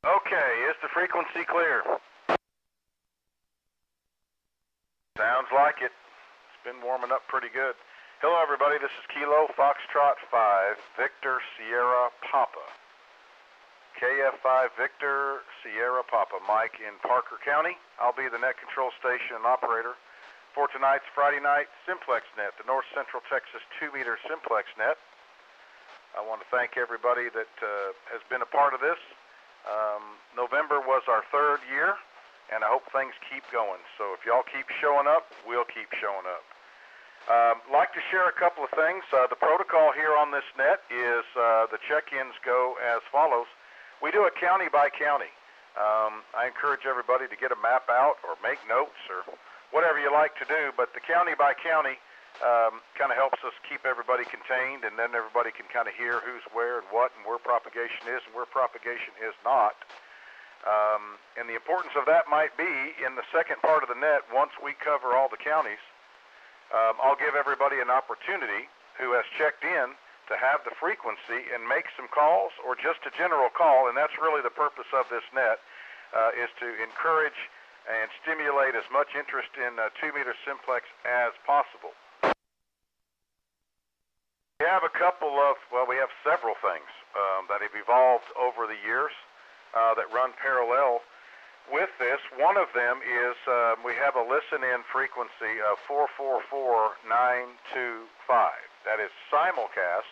Okay, is the frequency clear? Sounds like it. It's been warming up pretty good. Hello everybody, this is Kilo Foxtrot 5, Victor Sierra Papa. KF5 Victor Sierra Papa, Mike in Parker County. I'll be the net control station and operator for tonight's Friday night Simplex net, the North Central Texas 2-meter Simplex net. I want to thank everybody that has been a part of this. November was our 3rd year, and I hope things keep going. So if y'all keep showing up, we'll keep showing up. Like to share a couple of things. The protocol here on this net is the check-ins go as follows. We do a county by county. I encourage everybody to get a map out or make notes or whatever you like to do, but the county by county kind of helps us keep everybody contained, and then everybody can kind of hear who's where and what and where propagation is and where propagation is not. And the importance of that might be in the second part of the net, once we cover all the counties, I'll give everybody an opportunity who has checked in to have the frequency and make some calls or just a general call, and that's really the purpose of this net, is to encourage and stimulate as much interest in 2-meter simplex as possible. We have a couple of, well, we have several things that have evolved over the years that run parallel with this. One of them is we have a listen-in frequency of 444925. That is simulcast.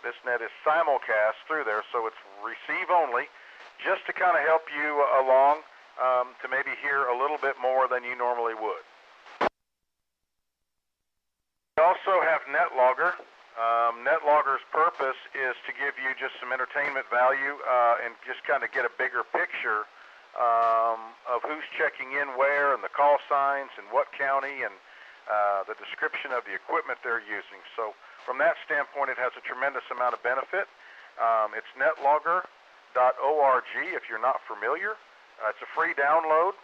This net is simulcast through there, so it's receive only, just to kind of help you along to maybe hear a little bit more than you normally would. We also have NetLogger. NetLogger's purpose is to give you just some entertainment value and just kind of get a bigger picture of who's checking in where and the call signs and what county and the description of the equipment they're using. So from that standpoint, it has a tremendous amount of benefit. It's netlogger.org if you're not familiar. It's a free download.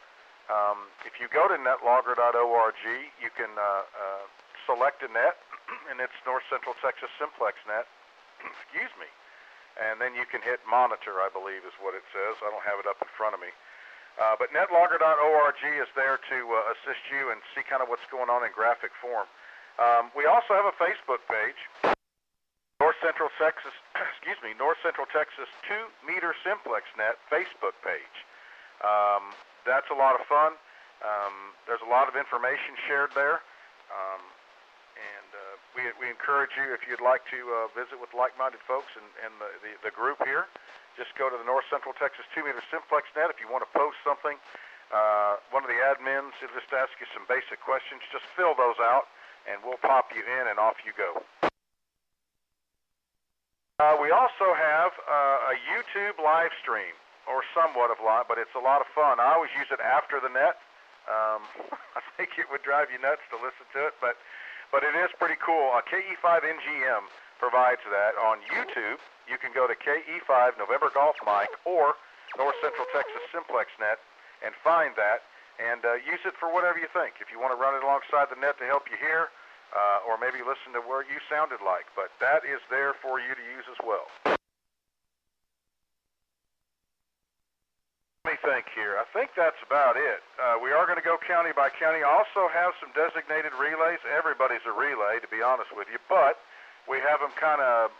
If you go to netlogger.org, you can select a net, and it's North Central Texas Simplex net. Excuse me. And then you can hit monitor, I believe is what it says. I don't have it up in front of me. But netlogger.org is there to assist you and see kind of what's going on in graphic form. We also have a Facebook page, North Central Texas, excuse me, North Central Texas 2-meter Simplex net Facebook page. That's a lot of fun. There's a lot of information shared there. We encourage you, if you'd like to visit with like-minded folks and the group here, just go to the North Central Texas 2-meter Simplex net. If you want to post something, one of the admins will just ask you some basic questions. Just fill those out, and we'll pop you in, and off you go. We also have a YouTube live stream, or somewhat of live, but it's a lot of fun. I always use it after the net. I think it would drive you nuts to listen to it, but it is pretty cool. KE5NGM provides that on YouTube. You can go to KE5 November Golf Mike or North Central Texas Simplex net and find that and use it for whatever you think. If you want to run it alongside the net to help you hear, or maybe listen to where you sounded like, but that is there for you to use as well. Let me think here. I think that's about it. We are going to go county by county. I also have some designated relays. Everybody's a relay, to be honest with you, but we have them kind of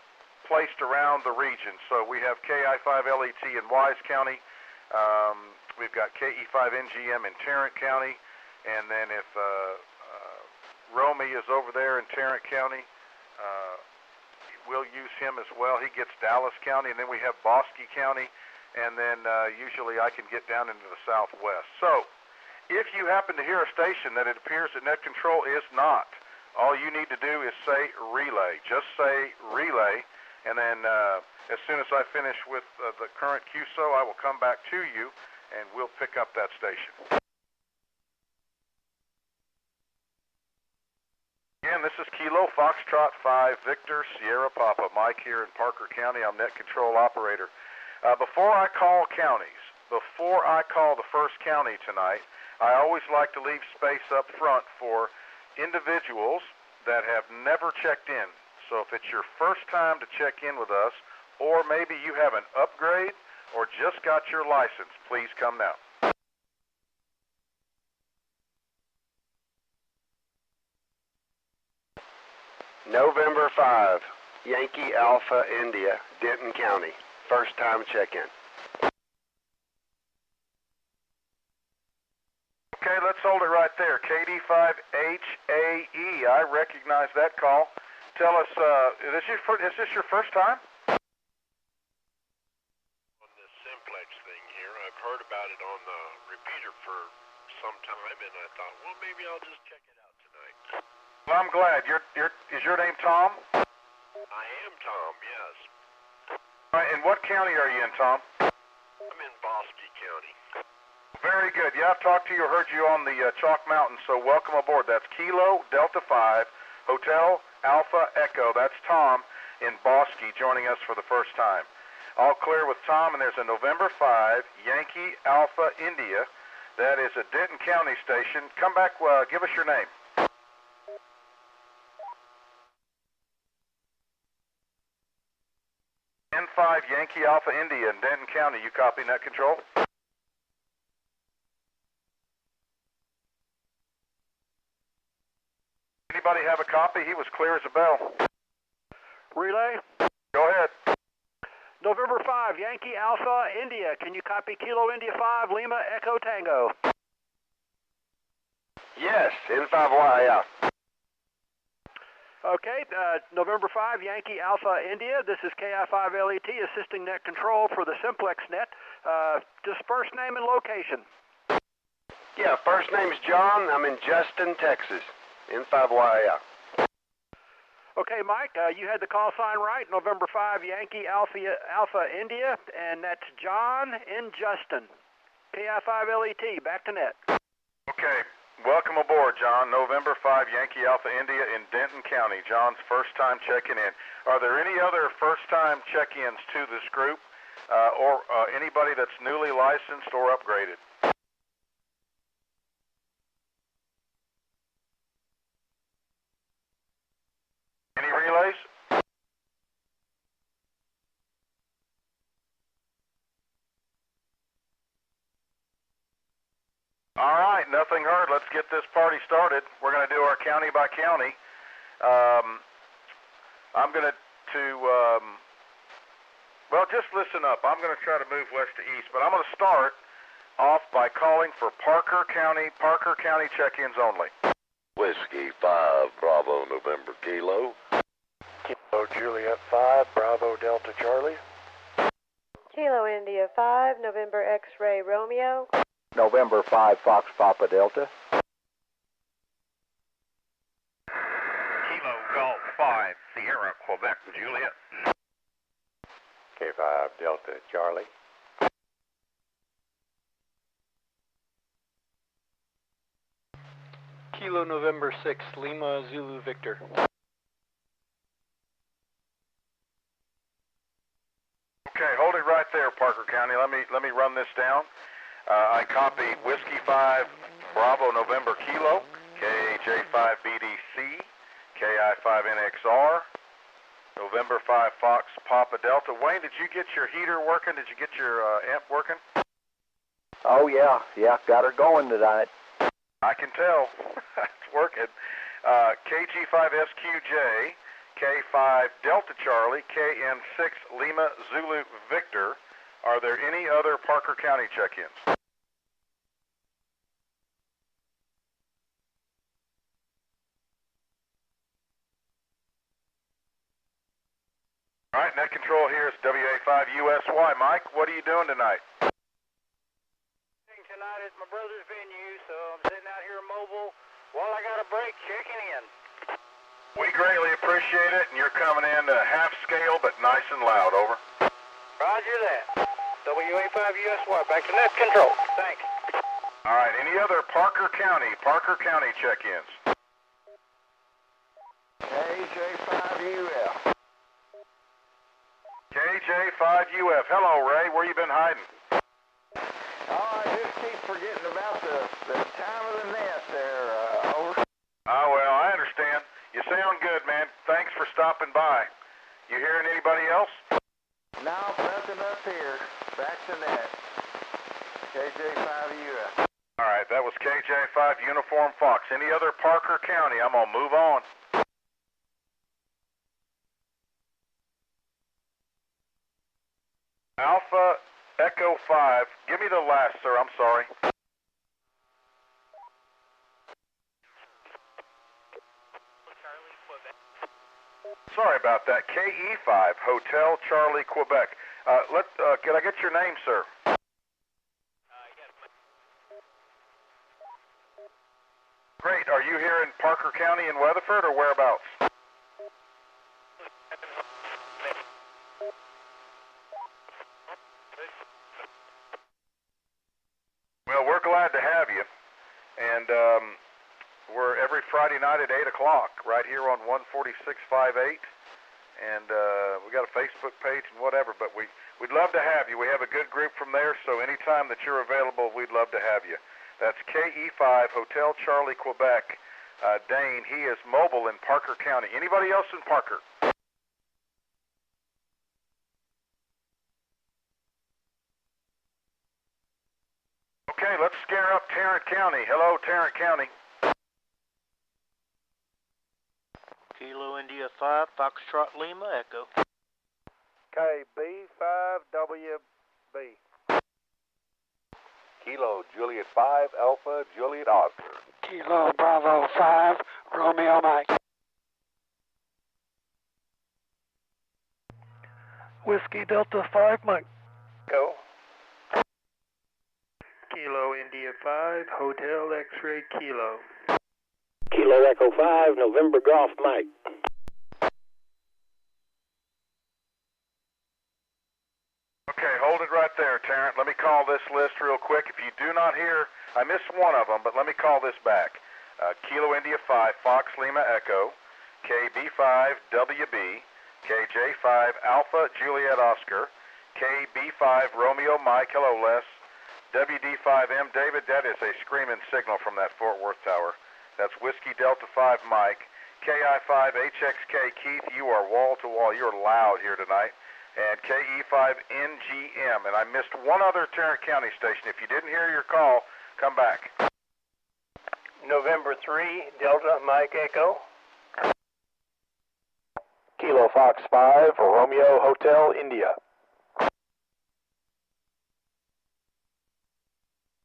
placed around the region. So we have KI5LET in Wise County. We've got KE5NGM in Tarrant County. And then if Romy is over there in Tarrant County, we'll use him as well. He gets Dallas County. And then we have Bosque County. And then usually I can get down into the southwest. So if you happen to hear a station that it appears that net control is not, all you need to do is say relay. Just say relay, and then as soon as I finish with the current QSO, I will come back to you, and we'll pick up that station. Again, this is Kilo Foxtrot 5, Victor Sierra Papa, Mike here in Parker County. I'm net control operator. Before I call counties, before I call the first county tonight, I always like to leave space up front for individuals that have never checked in. So if it's your first time to check in with us, or maybe you have an upgrade, or just got your license, please come now. November 5, Yankee Alpha India, Denton County. First time check-in. Okay, let's hold it right there. KD5HAE, I recognize that call. Tell us, is this your first time? On this Simplex thing here, I've heard about it on the repeater for some time, and I thought, well, maybe I'll just check it out tonight. Well, I'm glad. Is your name Tom? I am Tom, yes. All right, and what county are you in, Tom? I'm in Bosque County. Very good. Yeah, I've talked to you, heard you on the Chalk Mountain, so welcome aboard. That's Kilo Delta 5, Hotel Alpha Echo. That's Tom in Bosque joining us for the first time. All clear with Tom, and there's a November 5, Yankee Alpha India. That is a Denton County station. Come back, give us your name. N5 Yankee Alpha India in Denton County. You copy net control? Anybody have a copy? He was clear as a bell. Relay? Go ahead. November 5, Yankee Alpha India. Can you copy Kilo India 5, Lima Echo Tango? Yes, N5Y, yeah. Okay, November 5, Yankee Alpha India. This is KI5LET assisting net control for the Simplex net. Just first name and location. Yeah, first name's John. I'm in Justin, Texas. N5Y, yeah. Okay, Mike, you had the call sign right. November 5, Yankee Alpha India, and that's John in Justin. KI5LET, back to net. Okay, welcome aboard, John. November 5, Yankee Alpha India in Denton County. John's first time checking in. Are there any other first time check-ins to this group, or anybody that's newly licensed or upgraded? Any relays? All right, nothing heard. Let's get this party started. We're going to do our county by county. I'm going to well, just listen up. I'm going to try to move west to east, but I'm going to start off by calling for Parker County check-ins only. Whiskey 5, Bravo, November, Kilo. Kilo Juliet 5, Bravo Delta Charlie. Kilo India 5, November X-Ray Romeo. November 5, Fox Papa Delta. Kilo Golf 5, Sierra Quebec Juliet. K5 Delta Charlie. Kilo November 6, Lima Zulu Victor. Okay, hold it right there, Parker County. Let me run this down. I copy Whiskey 5, Bravo November Kilo, KJ5BDC, KI5NXR, November 5 Fox Papa Delta. Wayne, did you get your heater working? Did you get your amp working? Oh, yeah, got her going tonight. I can tell. It's working. KG5SQJ, K5 Delta Charlie, KN6 Lima Zulu Victor. Are there any other Parker County check-ins? All right, net control here is WA5USY. Mike, what are you doing tonight? Tonight is my brother's venue, so I'm sitting out here mobile while I got a break checking in. We greatly appreciate it, and you're coming in half scale but nice and loud. Over. Roger that. WA5USY, back to net control. Thanks. All right, any other Parker County check-ins? KJ5UF. KJ5UF. Hello, Ray. Where you been hiding? Oh, I just keep forgetting about the time of the net there, over. Oh, well, I understand. You sound good, man. Thanks for stopping by. You hearing anybody else? No, nothing up here. Back to KJ5 Uniform Fox. Any other Parker County, I'm going to move on. Alpha Echo 5. Give me the last, sir. I'm sorry. Sorry about that. KE5 Hotel Charlie, Quebec. Can I get your name, sir? Great. Are you here in Parker County in Weatherford or whereabouts? Well, we're glad to have you. And we're every Friday night at 8 o'clock right here on 14658. And we got a Facebook page and whatever, but we'd love to have you. We have a good group from there, so anytime that you're available, we'd love to have you. That's KE5 Hotel Charlie, Quebec. Dane, he is mobile in Parker County. Anybody else in Parker? Okay, let's scare up Tarrant County. Hello, Tarrant County. Kilo India 5, Foxtrot Lima, Echo. KB5WB. Kilo Juliet 5 Alpha Juliet Oscar. Kilo Bravo 5, Romeo Mike. Whiskey Delta 5, Mike. Go. Kilo India 5, Hotel X-Ray Kilo. Kilo Echo 5, November Golf, Mike. Okay, hold it right there, Tarrant. Let me call this list real quick. If you do not hear, I missed one of them, but let me call this back. Kilo India 5, Fox Lima Echo, KB5 WB, KJ5 Alpha Juliet Oscar, KB5 Romeo Mike, hello Les, WD5M David, that is a screaming signal from that Fort Worth tower. That's Whiskey Delta 5 Mike, KI5 HXK Keith, you are wall to wall, you're loud here tonight. And KE5 NGM, and I missed one other Tarrant County station. If you didn't hear your call, come back. November 3, Delta Mike Echo. Kilo Fox 5, Romeo Hotel India. All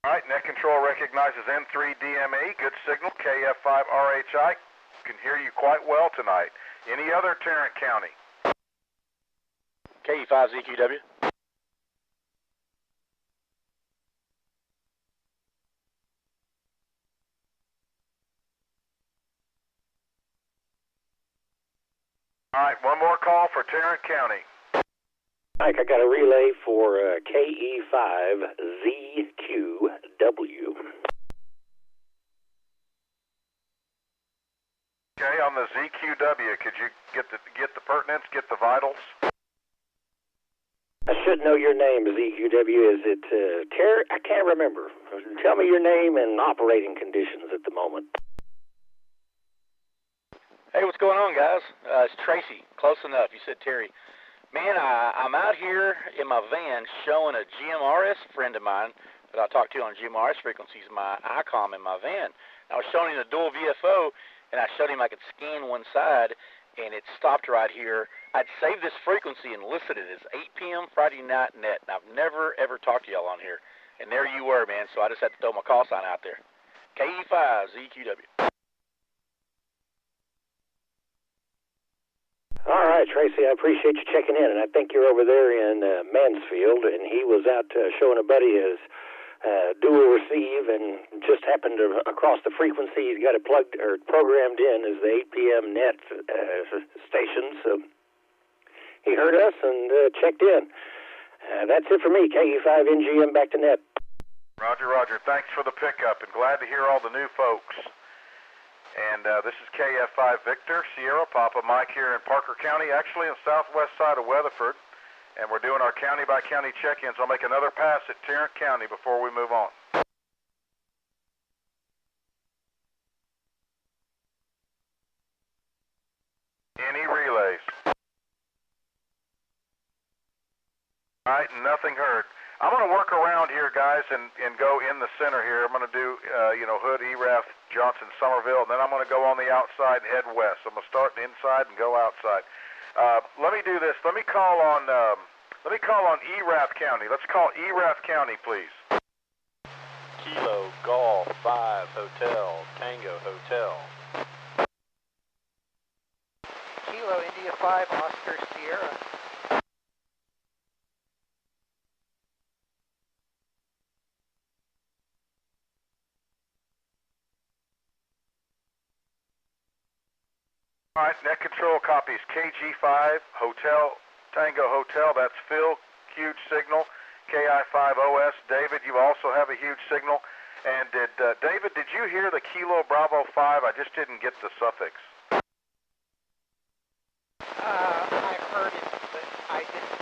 right, net control recognizes N3DME, good signal, KF5RHI, can hear you quite well tonight. Any other Tarrant County? KE5 ZQW. All right, one more call for Tarrant County. Mike, I got a relay for KE5 ZQW. Okay, on the ZQW, could you get the pertinence, get the vitals? I should know your name, ZQW. Is it Terry? I can't remember. Tell me your name and operating conditions at the moment. Hey, what's going on, guys? It's Tracy. Close enough. You said Terry. Man, I'm out here in my van showing a GMRS friend of mine that I talked to on GMRS frequencies, my ICOM in my van. I was showing him the dual VFO, and I showed him I could scan one side, and it stopped right here. I'd saved this frequency and listed it as 8 p.m. Friday night net, and I've never, ever talked to y'all on here. And there you were, man, so I just had to throw my call sign out there. KE5 ZQW. All right, Tracy, I appreciate you checking in, and I think you're over there in Mansfield, and he was out showing a buddy his dual receive and just happened to across the frequency. He's got it plugged or programmed in as the 8 p.m. net station, so he heard us and checked in. That's it for me. KE5 NGM back to net. Roger, Roger. Thanks for the pickup, and glad to hear all the new folks. And this is KF5 Victor, Sierra, Papa Mike here in Parker County, actually on the southwest side of Weatherford. And we're doing our county-by-county check-ins. I'll make another pass at Tarrant County before we move on. Any relays? All right, nothing heard. I'm going to work around here, guys, and go in the center here. I'm going to do, Hood, ERAF, Johnson, Somerville, and then I'm going to go on the outside and head west. I'm going to start inside and go outside. Let me do this. Let me call on ERAF County. Let's call ERAF County, please. Kilo Golf 5 Hotel Tango Hotel. Kilo India 5 Oscar Sierra. All right, net control copies KG5 Hotel Tango Hotel. That's Phil, huge signal. KI5OS. David, you also have a huge signal. And David, did you hear the Kilo Bravo 5? I just didn't get the suffix. I heard it, but I didn't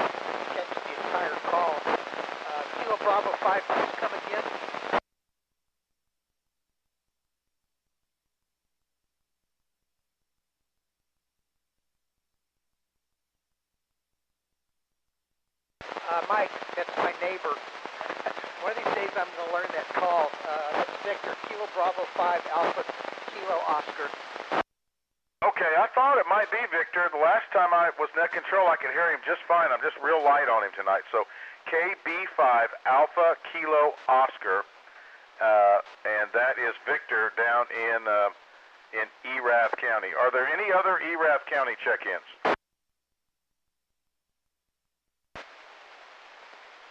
catch the entire call. Kilo Bravo 5, please come again. Mike, that's my neighbor. One of these days I'm going to learn that call. That's Victor, Kilo Bravo 5 Alpha Kilo Oscar. Okay, I thought it might be Victor. The last time I was net control, I could hear him just fine. I'm just real light on him tonight. So KB5 Alpha Kilo Oscar, and that is Victor down in ERAF County. Are there any other ERAF County check-ins?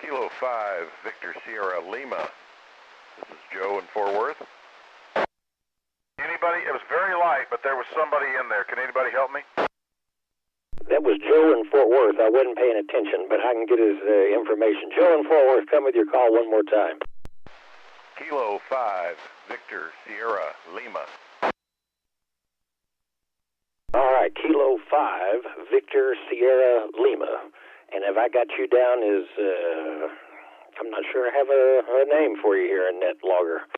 Kilo 5, Victor Sierra Lima. This is Joe in Fort Worth. Anybody? It was very light, but there was somebody in there. Can anybody help me? That was Joe in Fort Worth. I wasn't paying attention, but I can get his information. Joe in Fort Worth, come with your call one more time. Kilo 5, Victor Sierra Lima. All right, Kilo 5, Victor Sierra Lima. And have I got you down as, I'm not sure I have a name for you here in that logger.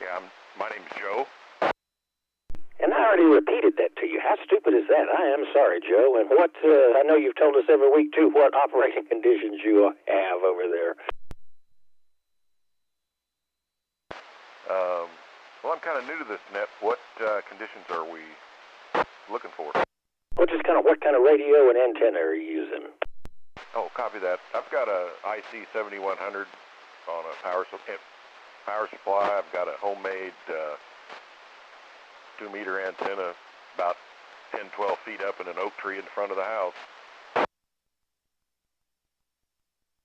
Yeah, my name's Joe. And I already repeated that to you. How stupid is that? I am sorry, Joe. And what, I know you've told us every week, too, what operating conditions you have over there. Well, I'm kind of new to this net. What conditions are we looking for? Well, just kind of what kind of radio and antenna are you using? Oh, copy that. I've got a IC 7100 on a power supply. I've got a homemade 2-meter antenna about 10, 12 feet up in an oak tree in front of the house.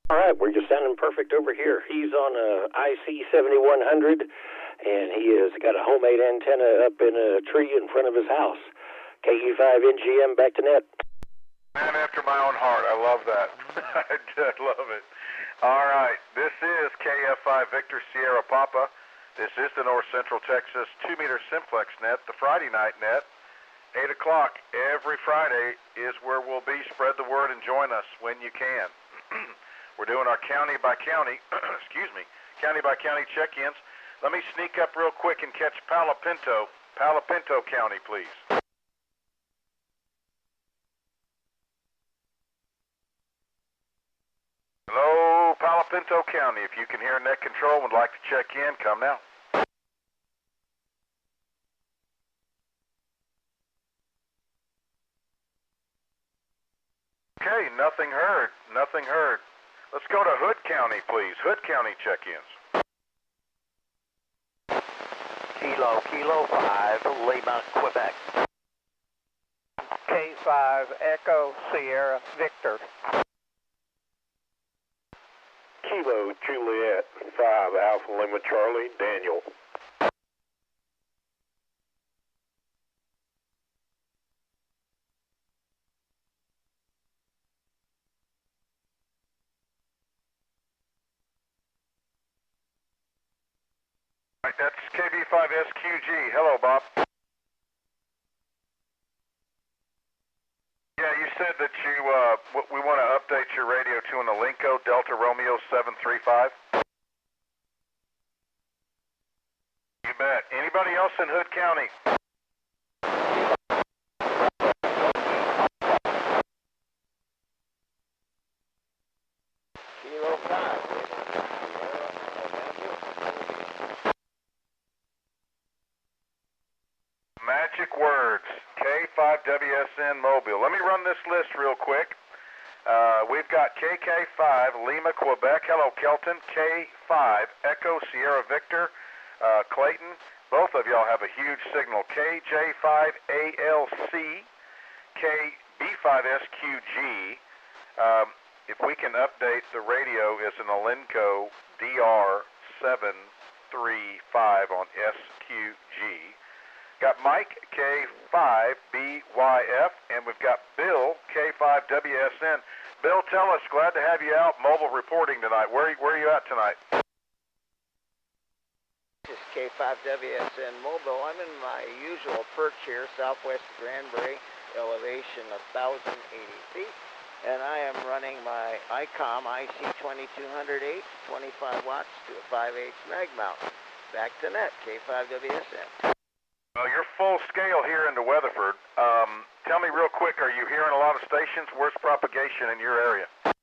All right, we're just sounding perfect over here. He's on a IC 7100, and he has got a homemade antenna up in a tree in front of his house. KE5NGM back to net. Man after my own heart. I love that. I love it. All right. This is KF5 Victor Sierra Papa. This is the North Central Texas 2-meter Simplex net, the Friday night net. 8 o'clock every Friday is where we'll be. Spread the word and join us when you can. We're doing our county by county, county by county check-ins. Let me sneak up real quick and catch Palo Pinto County, please. Hello, Palo Pinto County. If you can hear net control and would like to check in, come now. Okay, nothing heard. Nothing heard. Let's go to Hood County, please. Hood County check-ins. Kilo 5, Lima, Quebec. K5, Echo, Sierra, Victor. Kilo Juliet 5 Alpha Lima Charlie, Daniel. All right, that's KB5SQG. Hello, Bob. Yeah, you said that we want to update your radio to an Alinco Delta Romeo 735. You bet. Anybody else in Hood County? Kilo magic words, K5WSN Mobile. Let me run this list real quick. We've got KK5 Lima, Quebec. Hello, Kelton. K5 Echo Sierra Victor, Clayton. Both of y'all have a huge signal. KJ5 ALC, KB5SQG. If we can update the radio, is an Alinco DR735 on SQG. Got Mike K5BYF, and we've got Bill K5WSN. Bill, tell us, glad to have you out mobile reporting tonight. Where are you at tonight? This is K5WSN Mobile. I'm in my usual perch here, southwest of Granbury, elevation 1,080 feet. And I am running my ICOM IC2208, 25 watts to a 5/8 mag mount. Back to net, K5WSN. Well, you're full scale here into Weatherford. Tell me real quick, are you hearing a lot of stations? Where's propagation in your area? I'm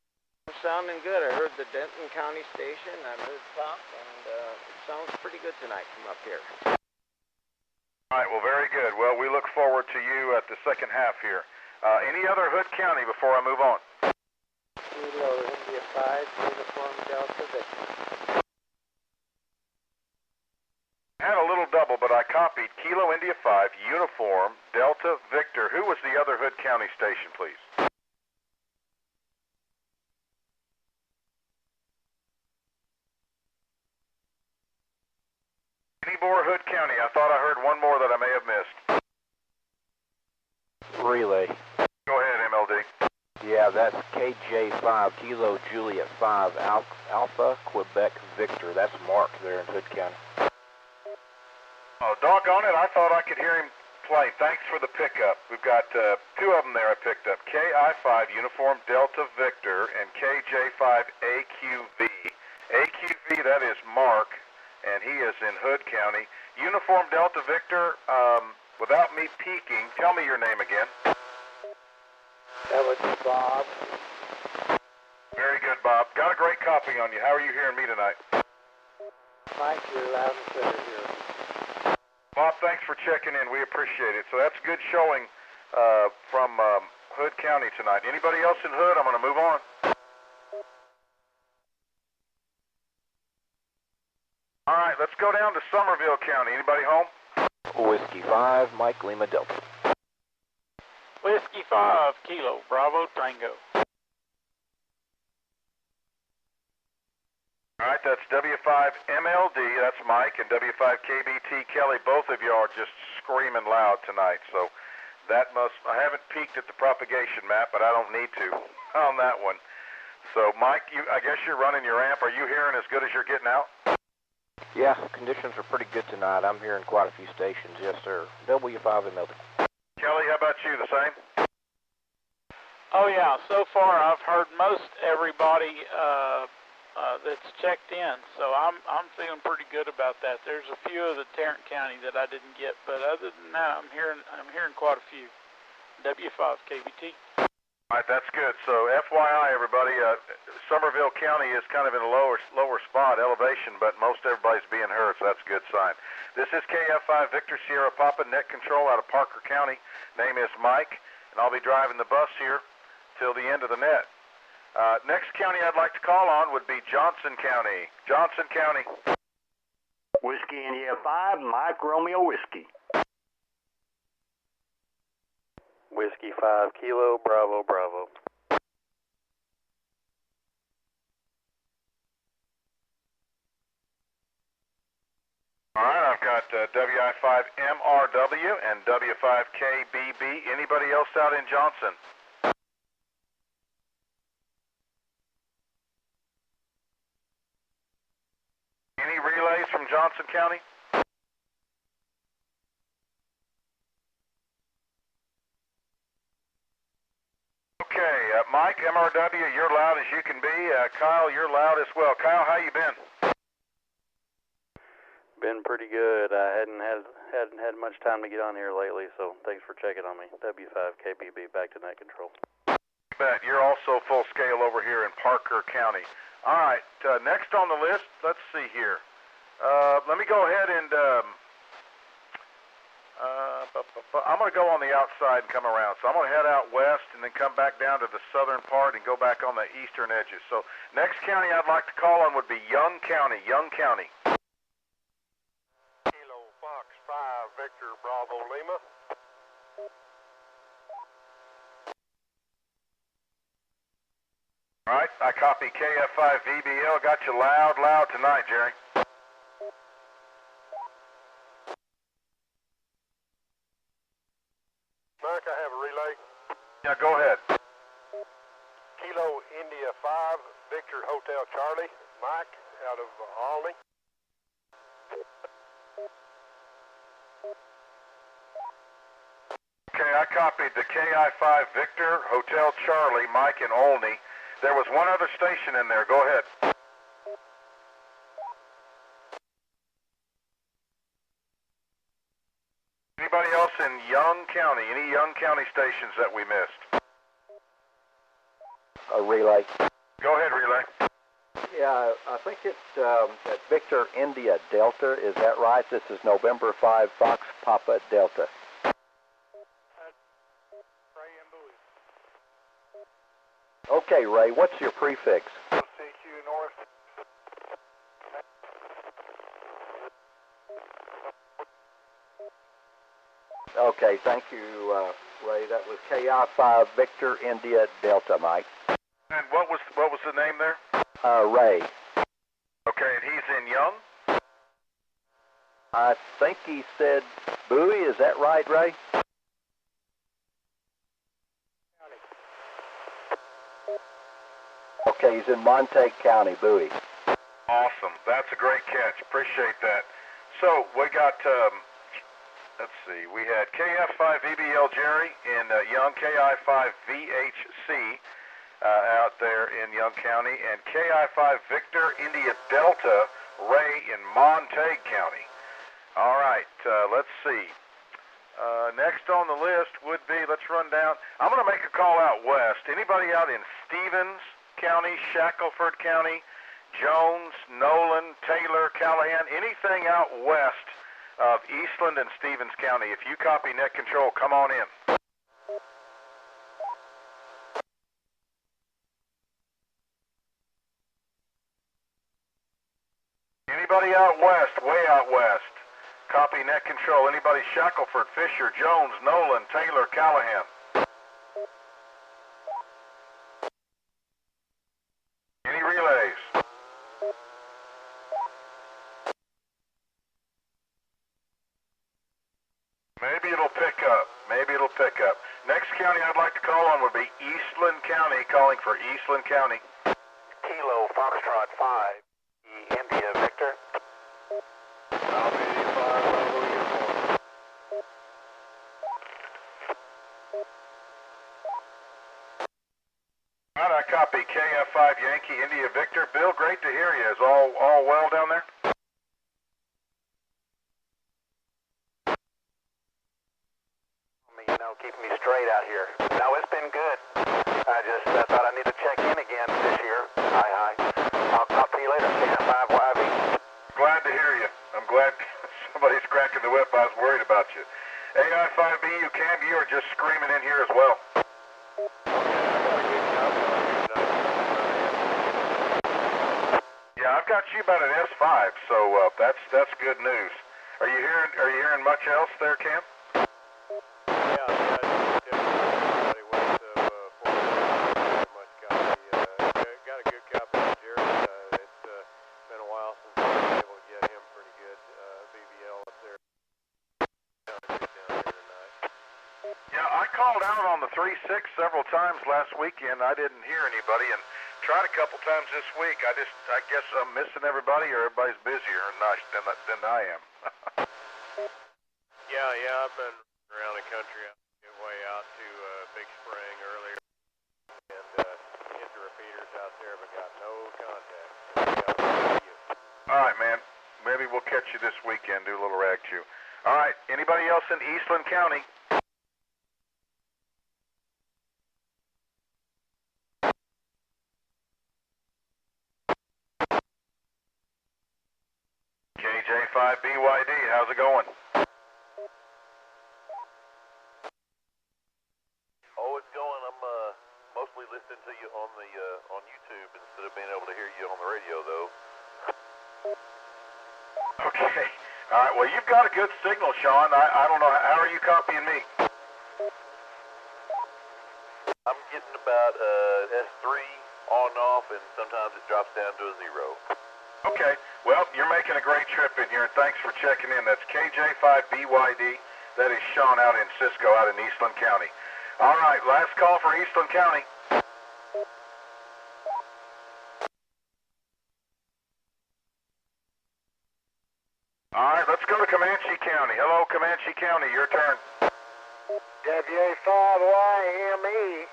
sounding good. I heard the Denton County station. I heard top, and it sounds pretty good tonight from up here. All right, well, very good. Well, we look forward to you at the second half here. Any other Hood County before I move on? Kilo India 5, Uniform Delta Victor. I had a little double, but I copied Kilo India 5, Uniform Delta Victor. Who was the other Hood County station, please? Any more Hood County? I thought I heard one more that I may have missed. Relay. Go ahead, MLD. Yeah, that's KJ5, Kilo Juliet 5, Alpha, Quebec, Victor. That's Mark there in Hood County. Oh, doggone it, I thought I could hear him play. Thanks for the pickup. We've got two of them there I picked up. KI5 Uniform Delta Victor and KJ5 AQV. AQV, that is Mark, and he is in Hood County. Uniform Delta Victor, without me peeking, tell me your name again. That would be Bob. Very good, Bob. Got a great copy on you. How are you hearing me tonight? Mike, you're loud and clear here. Bob, thanks for checking in. We appreciate it. So that's good showing from Hood County tonight. Anybody else in Hood? I'm going to move on. All right, let's go down to Somerville County. Anybody home? Whiskey 5, Mike Lima Delta. Whiskey 5, Kilo Bravo Tango. All right, that's W5MLD, that's Mike, and W5KBT Kelly. Both of you are just screaming loud tonight, so that I haven't peeked at the propagation map, but I don't need to on that one. So, Mike, I guess you're running your amp. Are you hearing as good as you're getting out? Yeah, conditions are pretty good tonight. I'm hearing quite a few stations, yes, sir. W5MLD. Kelly, how about you, the same? Oh, yeah, so far I've heard most everybody that's checked in, so I'm feeling pretty good about that. There's a few of the Tarrant County that I didn't get, but other than that, I'm hearing quite a few. W5KBT. All right, that's good. So FYI, everybody, Somerville County is kind of in a lower spot elevation, but most everybody's being heard, so that's a good sign. This is KF5 Victor Sierra Papa, net control out of Parker County. Name is Mike, and I'll be driving the bus here till the end of the net. Next county I'd like to call on would be Johnson County. Johnson County. Whiskey India 5, Mike Romeo Whiskey. Whiskey 5, Kilo Bravo Bravo. All right, I've got WI5MRW and W5KBB. Anybody else out in Johnson? Any relays from Johnson County? Okay, Mike, MRW, you're loud as you can be. Kyle, you're loud as well. Kyle, how you been? Been pretty good. I hadn't had much time to get on here lately, so thanks for checking on me. W5KBB, back to net control. You bet. You're also full scale over here in Parker County. All right, next on the list, let's see here. Let me go ahead and I'm going to go on the outside and come around. So I'm going to head out west and then come back down to the southern part and go back on the eastern edges. So next county I'd like to call on would be Young County. Young County. Kilo Fox 5, Victor Bravo Lima. All right, I copy KF5 VBL. Got you loud tonight, Jerry. Mike, I have a relay. Yeah, go ahead. Kilo India 5, Victor Hotel Charlie. Mike, out of Albany. Okay, I copied the KI5 Victor Hotel Charlie, Mike in Olney. There was one other station in there. Go ahead. Anybody else in Young County? Any Young County stations that we missed? A relay. Go ahead, relay. Yeah, I think it's at Victor India Delta. Is that right? This is November 5 Fox Papa Delta. Okay, Ray, what's your prefix? CQ North. Okay, thank you, Ray. That was KI5 Victor India Delta, Mike. And what was the name there? Ray. Okay, and he's in Young? I think he said Bowie. Is that right, Ray? Okay, he's in Montague County, Bowie. Awesome. That's a great catch. Appreciate that. So we got, let's see, we had KF5 VBL Jerry in Young, KI5 VHC out there in Young County, and KI5 Victor India Delta Ray in Montague County. All right, let's see. Next on the list would be, let's run down. I'm going to make a call out west. Anybody out in Stevens County, Shackelford County, Jones, Nolan, Taylor, Callahan, anything out west of Eastland and Stevens County? If you copy net control, come on in. Anybody out west, way out west? Copy net control. Anybody Shackelford, Fisher, Jones, Nolan, Taylor, Callahan? Any relays? Maybe it'll pick up. Maybe it'll pick up. Next county I'd like to call on would be Eastland County, calling for Eastland County. Kilo Foxtrot 5, India Victor. I'll be 5 Bravo Uniform. All right, I copy KF5 Yankee India Victor. Bill, great to hear you. Is all well down there? Keeping me straight out here. No, it's been good. I thought I need to check in again this year. Hi. I'll talk to you later, KF5YV. Glad to hear you. I'm glad somebody's cracking the whip. I was worried about you. AI5BU, Cam, you are just screaming in here as well. Yeah, I've got you about an S5, so that's good news. Are you hearing much else there, Cam? Called out on the 3-6 several times last weekend. I didn't hear anybody, and tried a couple times this week. I guess I'm missing everybody, or everybody's busier than I am. Yeah, I've been around the country. I get way out to Big Spring earlier, and hit the repeaters out there, but got no contact. All right, man. Maybe we'll catch you this weekend. Do a little rag chew. All right. Anybody else in Eastland County? KJ5BYD, how's it going? listening to you on the on YouTube instead of being able to hear you on the radio, though. Okay. All right. Well, you've got a good signal, Sean. I don't know. How are you copying me? I'm getting about S3 on and off, and sometimes it drops down to a 0. Okay. Well, you're making a great trip in here, and thanks for checking in. That's KJ5BYD. That is Sean out in Cisco, out in Eastland County. All right. Last call for Eastland County. All right. Let's go to Comanche County. Hello, Comanche County. Your turn. WA5YME.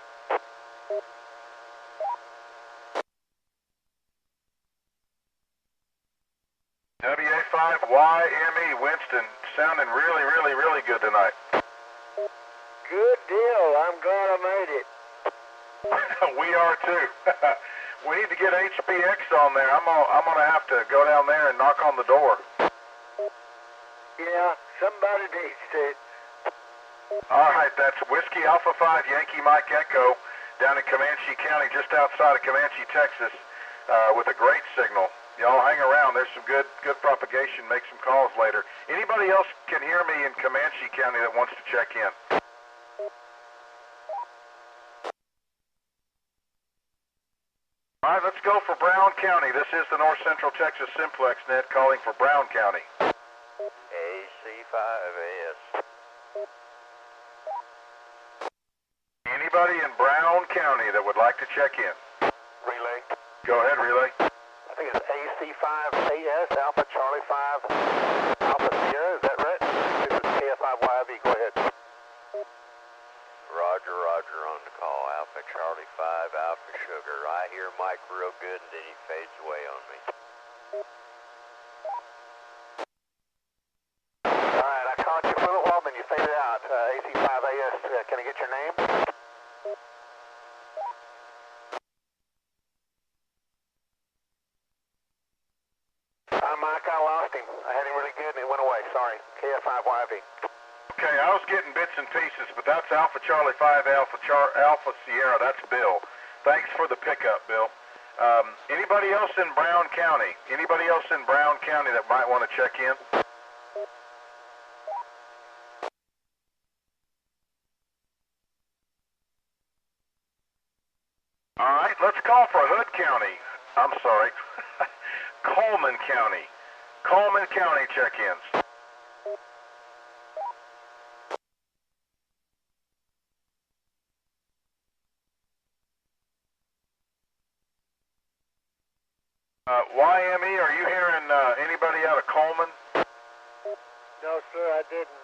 WA5YME, Winston, sounding really good tonight. Good deal. I'm glad I made it. We are too. We need to get HBX on there. I'm gonna have to go down there and knock on the door. Yeah, somebody needs to. All right, that's Whiskey Alpha 5 Yankee Mike Echo down in Comanche County, just outside of Comanche, Texas, with a great signal. Y'all hang around. There's some good propagation. Make some calls later. Anybody else can hear me in Comanche County that wants to check in? All right, let's go for Brown County. This is the North Central Texas Simplex Net calling for Brown County. AC5AS. Anybody in Brown County that would like to check in? Relay. Go ahead, relay. I think it's AC5AS, Alpha Charlie 5, Alpha Sierra, is that right? This is KF5YV, go ahead. Roger on the call, Alpha Charlie 5, Alpha Sugar. I hear Mike real good and then he fades away on me. Alright, I caught you for a little while, then you faded out. AC5AS, can I get your name? Mike, I lost him. I had him really good and it went away. Sorry. KF5YV. Okay, I was getting bits and pieces, but that's Alpha Charlie 5 Alpha Sierra. That's Bill. Thanks for the pickup, Bill. Anybody else in Brown County? Anybody else in Brown County that might want to check in? All right, let's call for Hood County. I'm sorry. Coleman County. Coleman County check-ins. YME, are you hearing anybody out of Coleman? No, sir, I didn't.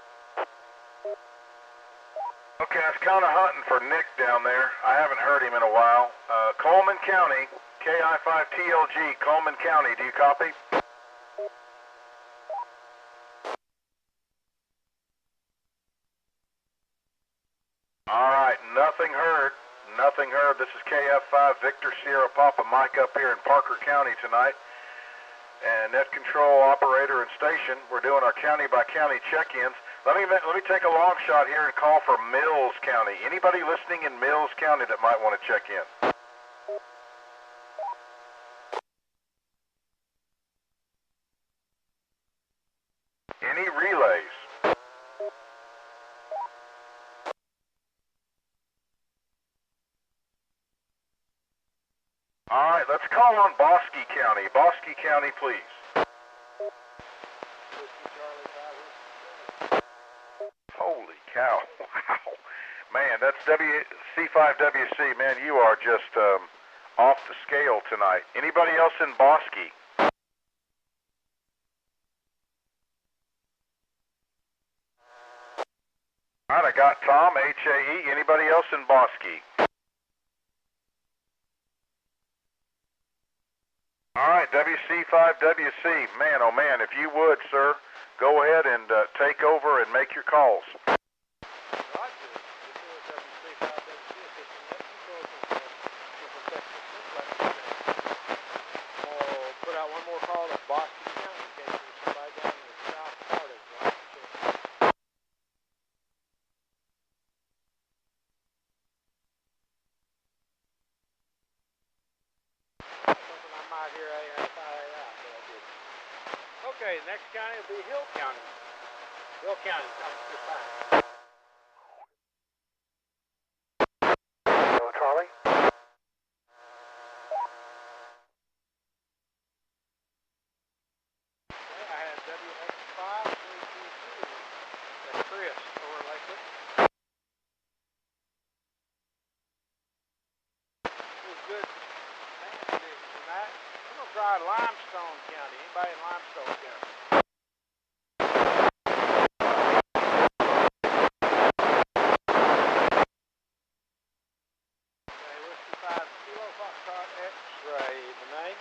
Okay, I was kind of hunting for Nick down there. I haven't heard him in a while. Coleman County, KI5TLG, Coleman County, do you copy? All right, nothing heard. Nothing heard. This is KF5 Victor Sierra Papa Mike up here in Parker County tonight. And net control operator and station. We're doing our county by county check-ins. Let me take a long shot here and call for Mills County. Anybody listening in Mills County that might want to check in? Any relays? All right, let's call on Bosque County. Bosque County, please. Holy cow. Wow. Man, that's C5WC. Man, you are just off the scale tonight. Anybody else in Bosque? All right, I got Tom, HAE. Anybody else in Bosque? All right, WC5WC, man, oh man, if you would, sir, go ahead and take over and make your calls. Put out one more call to Boston County in case there's somebody down in the south part of it. hear AFIA, but I did. Okay, the next county will be Hill County. Hill County, comes to fine. Hello, Charlie. I had WX5322. That's Chris over Lakewood. It was good man conditions tonight. I'm going to try Limestone County. Anybody in Limestone County? Okay, Whiskey 5 Kilo Foxtrot X-ray. The name?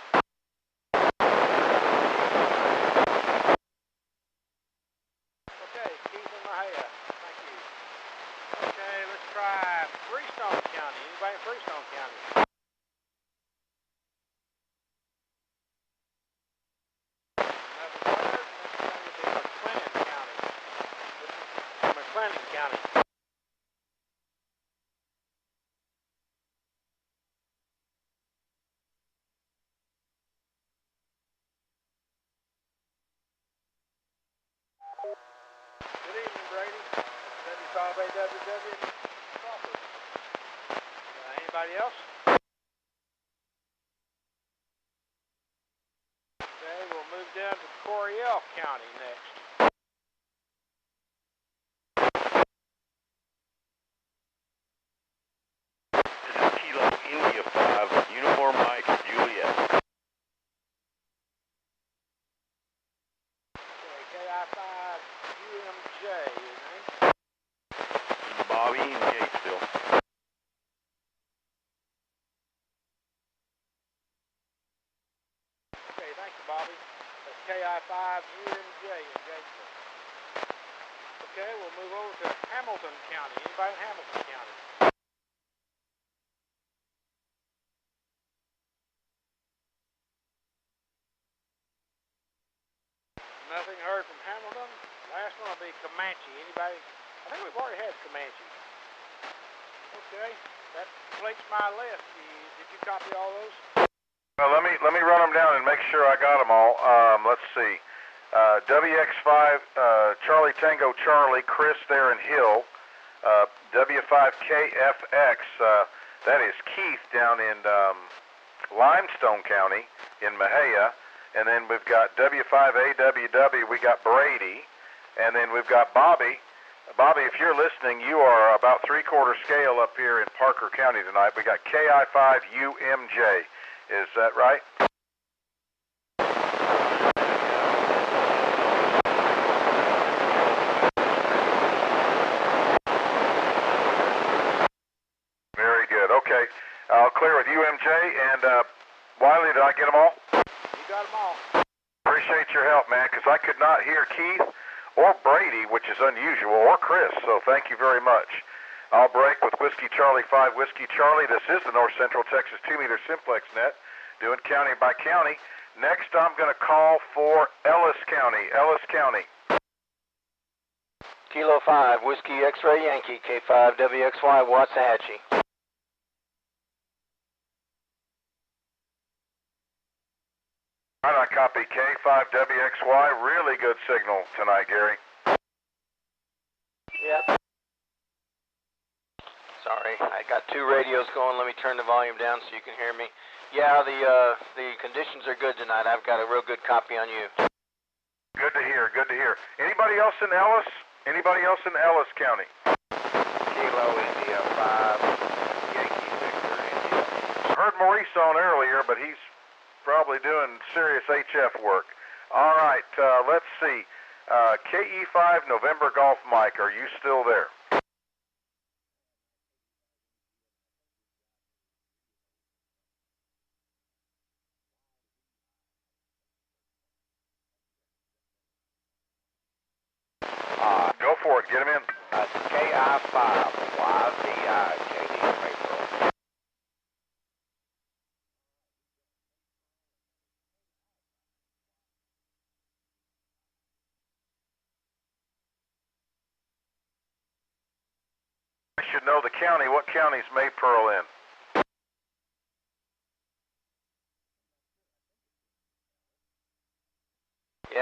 Okay, Keith in Mahia. Thank you. Okay, let's try Freestone County. Anybody in Freestone County? Nothing heard. Next county will be McLennan County. McLennan County. Good evening, Brady. W5AWW Crawford. Anybody else? Okay, we'll move down to Coryell County next. This is Kilo India 5, Uniform Mike, Juliet. Okay, KI5 UMJ, your name? Bobby in Gatesville. Okay, thank you, Bobby. That's KI5 UMJ in Gatesville. Okay, we'll move over to Hamilton County. Anybody in Hamilton County? Nothing heard from Hamilton. Last one will be Comanche. Anybody? I think we've already had Comanche. Okay, that completes my list. Did you copy all those? Well, let me run them down and make sure I got them all. Let's see. WX5 Charlie Tango Charlie, Chris there in Hill. W5KFX, that is Keith down in Limestone County in Mahia. And then we've got W5AWW, we got Brady. And then we've got Bobby. Bobby, if you're listening, you are about 3/4 scale up here in Parker County tonight. We got KI5UMJ. Is that right? Very good. Okay. I'll clear with UMJ. And Wiley, did I get them all? You got them all. Appreciate your help, man, because I could not hear Keith or Brady, which is unusual, or Chris, so thank you very much. I'll break with Whiskey Charlie 5 Whiskey Charlie. This is the North Central Texas 2-meter Simplex net, doing county by county. Next, I'm going to call for Ellis County. Ellis County. Kilo 5, Whiskey X-ray Yankee, K5WXY, Waxahachie. All right, I copy K5WXY. Really good signal tonight, Gary. Yep. Sorry, I got two radios going. Let me turn the volume down so you can hear me. Yeah, the conditions are good tonight. I've got a real good copy on you. Good to hear, good to hear. Anybody else in Ellis? Anybody else in Ellis County? Kilo India 5, Yankee Victor India. I heard Maurice on earlier, but he's probably doing serious HF work. All right, let's see. KE5 November Golf Mike, are you still there? Go for it, get him in. That's KI5, YVI, JD April. I should know the county. What county's Maypearl in?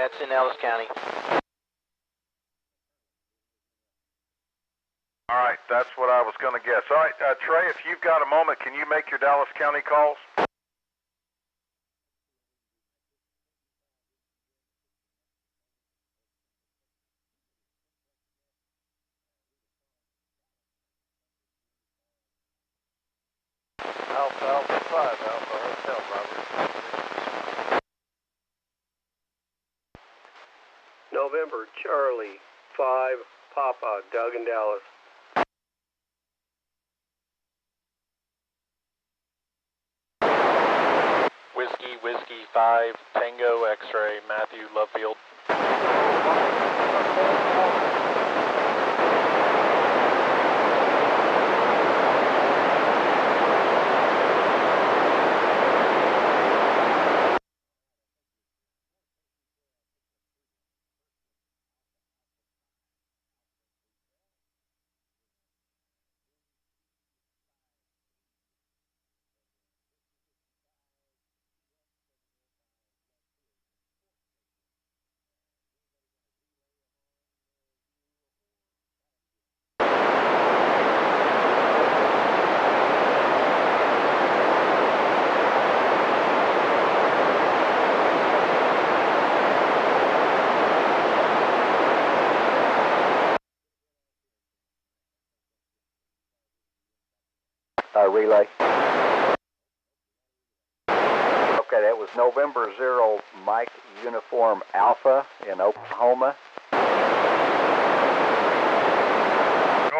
Yeah, it's in Ellis County. All right, that's what I was going to guess. All right, Trey, if you've got a moment, can you make your Dallas County calls? Alpha 5, Alpha Hotel, Robert. November, Charlie 5, Papa, Doug in Dallas. Whiskey 5, Tango X-ray, Matthew Lovefield. Relay. Okay, that was November 0 Mike Uniform Alpha in Oklahoma. Go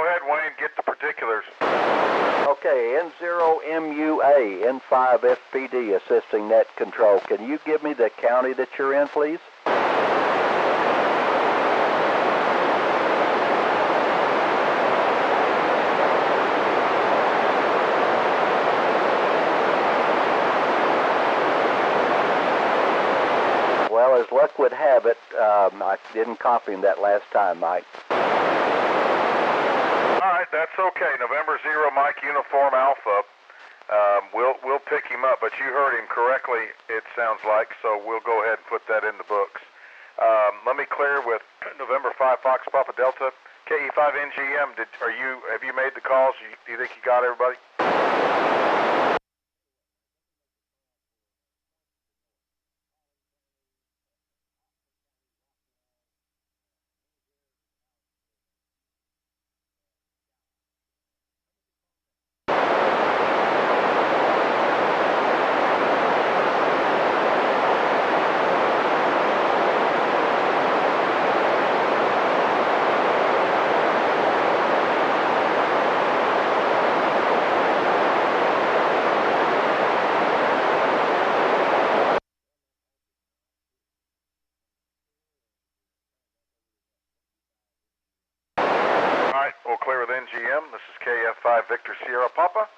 ahead, Wayne, get the particulars. Okay, N0MUA, N5 FPD assisting net control. Can you give me the county that you're in, please? Well, as luck would have it, I didn't copy him that last time, Mike. All right, that's okay. November 0 Mike Uniform Alpha. We'll pick him up, but you heard him correctly, it sounds like, so we'll go ahead and put that in the books. Let me clear with November 5 Fox Papa Delta, KE5 NGM. Have you made the calls? Do you think you got everybody? We'll clear with NGM. This is KF5 Victor Sierra Papa,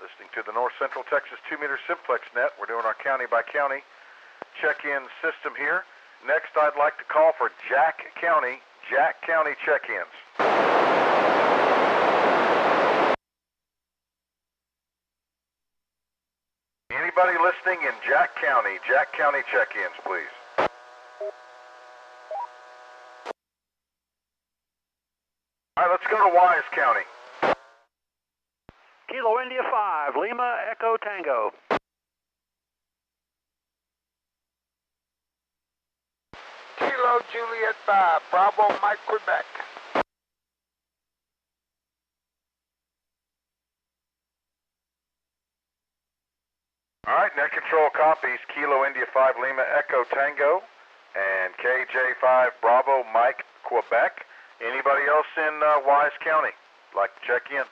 listening to the North Central Texas 2-meter Simplex net. We're doing our county by county check-in system here. Next, I'd like to call for Jack County check-ins. Anybody listening in Jack County check-ins, please. All right, let's go to Wise County. Kilo India 5, Lima Echo Tango. Kilo Juliet 5, Bravo Mike Quebec. All right, net control copies, Kilo India 5 Lima Echo Tango and KJ5 Bravo Mike Quebec. Anybody else in Wise County like to check in?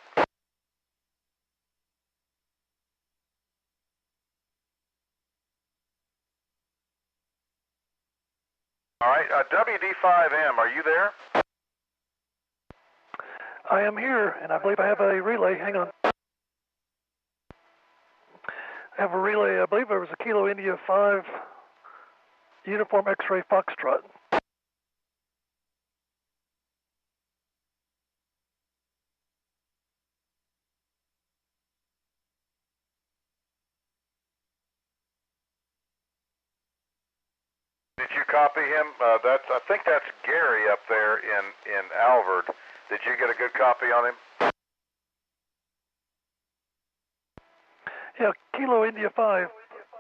All right, WD5M, are you there? I am here, and I believe I have a relay. Hang on. I have a relay. I believe it was a Kilo India 5 Uniform X-ray Foxtrot. Did you copy him? I think that's Gary up there in Alvord. Did you get a good copy on him? Yeah, Kilo India 5,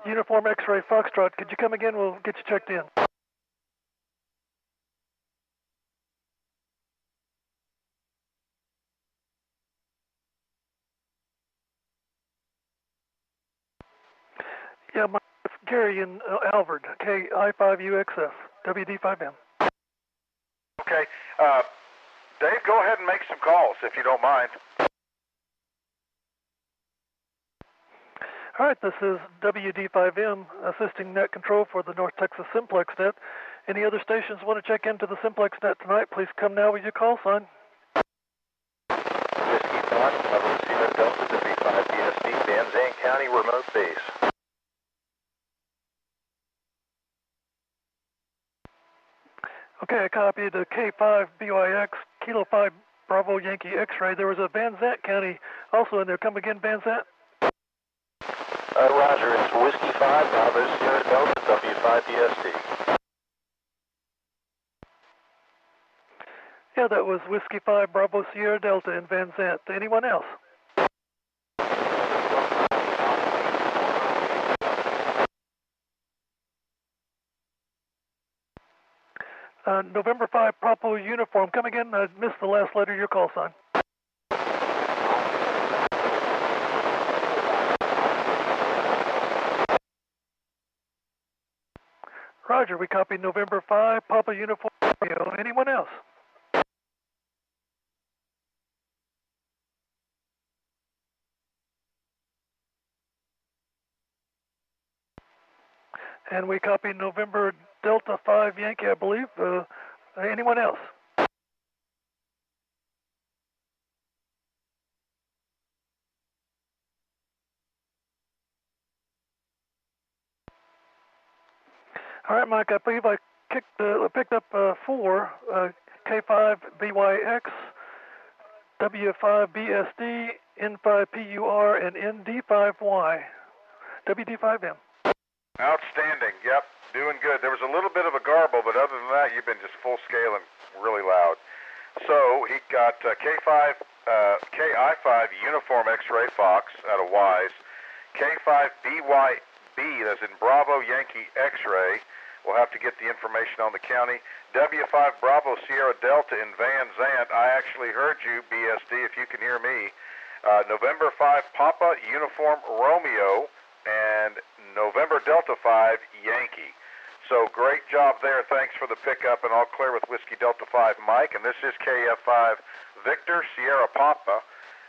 Uniform X-Ray Foxtrot. Could you come again? We'll get you checked in. Yeah, it's Gary in Alvord, KI5UXF, WD5M. Okay. Dave, go ahead and make some calls if you don't mind. All right, this is WD5M assisting net control for the North Texas Simplex net. Any other stations want to check into the Simplex net tonight, please come now with your call sign. Whiskey 5, Bravo Sierra Delta to B5 BSD, Van Zandt County remote base. Okay, I copied the K5 BYX, Kilo 5 Bravo Yankee X-Ray. There was a Van Zandt County also in there. Come again, Van Zandt? Roger, it's Whiskey 5, Bravo Sierra Delta, W5 BSD. Yeah, that was Whiskey 5 Bravo Sierra Delta in Van Zandt. Anyone else? November 5 Bravo Uniform. Come again? I missed the last letter of your call sign. Roger, we copied November 5 Papa Uniform. Anyone else? And we copied November Delta 5 Yankee, I believe. Anyone else? All right, Mike, I believe I picked up 4, K5 BYX, W5 BSD, N5 PUR, and ND5Y, WD5M. Outstanding. Yep, doing good. There was a little bit of a garble, but other than that, you've been just full scale and really loud. So he got KI5 Uniform X-Ray Fox out of Wise, K5 BYB, that's in Bravo Yankee X-Ray. We'll have to get the information on the county. W5 Bravo Sierra Delta in Van Zandt. I actually heard you, BSD, if you can hear me. November 5 Papa Uniform Romeo and November Delta 5 Yankee. So great job there. Thanks for the pickup, and all clear with Whiskey Delta 5 Mike. And this is KF5 Victor Sierra Papa,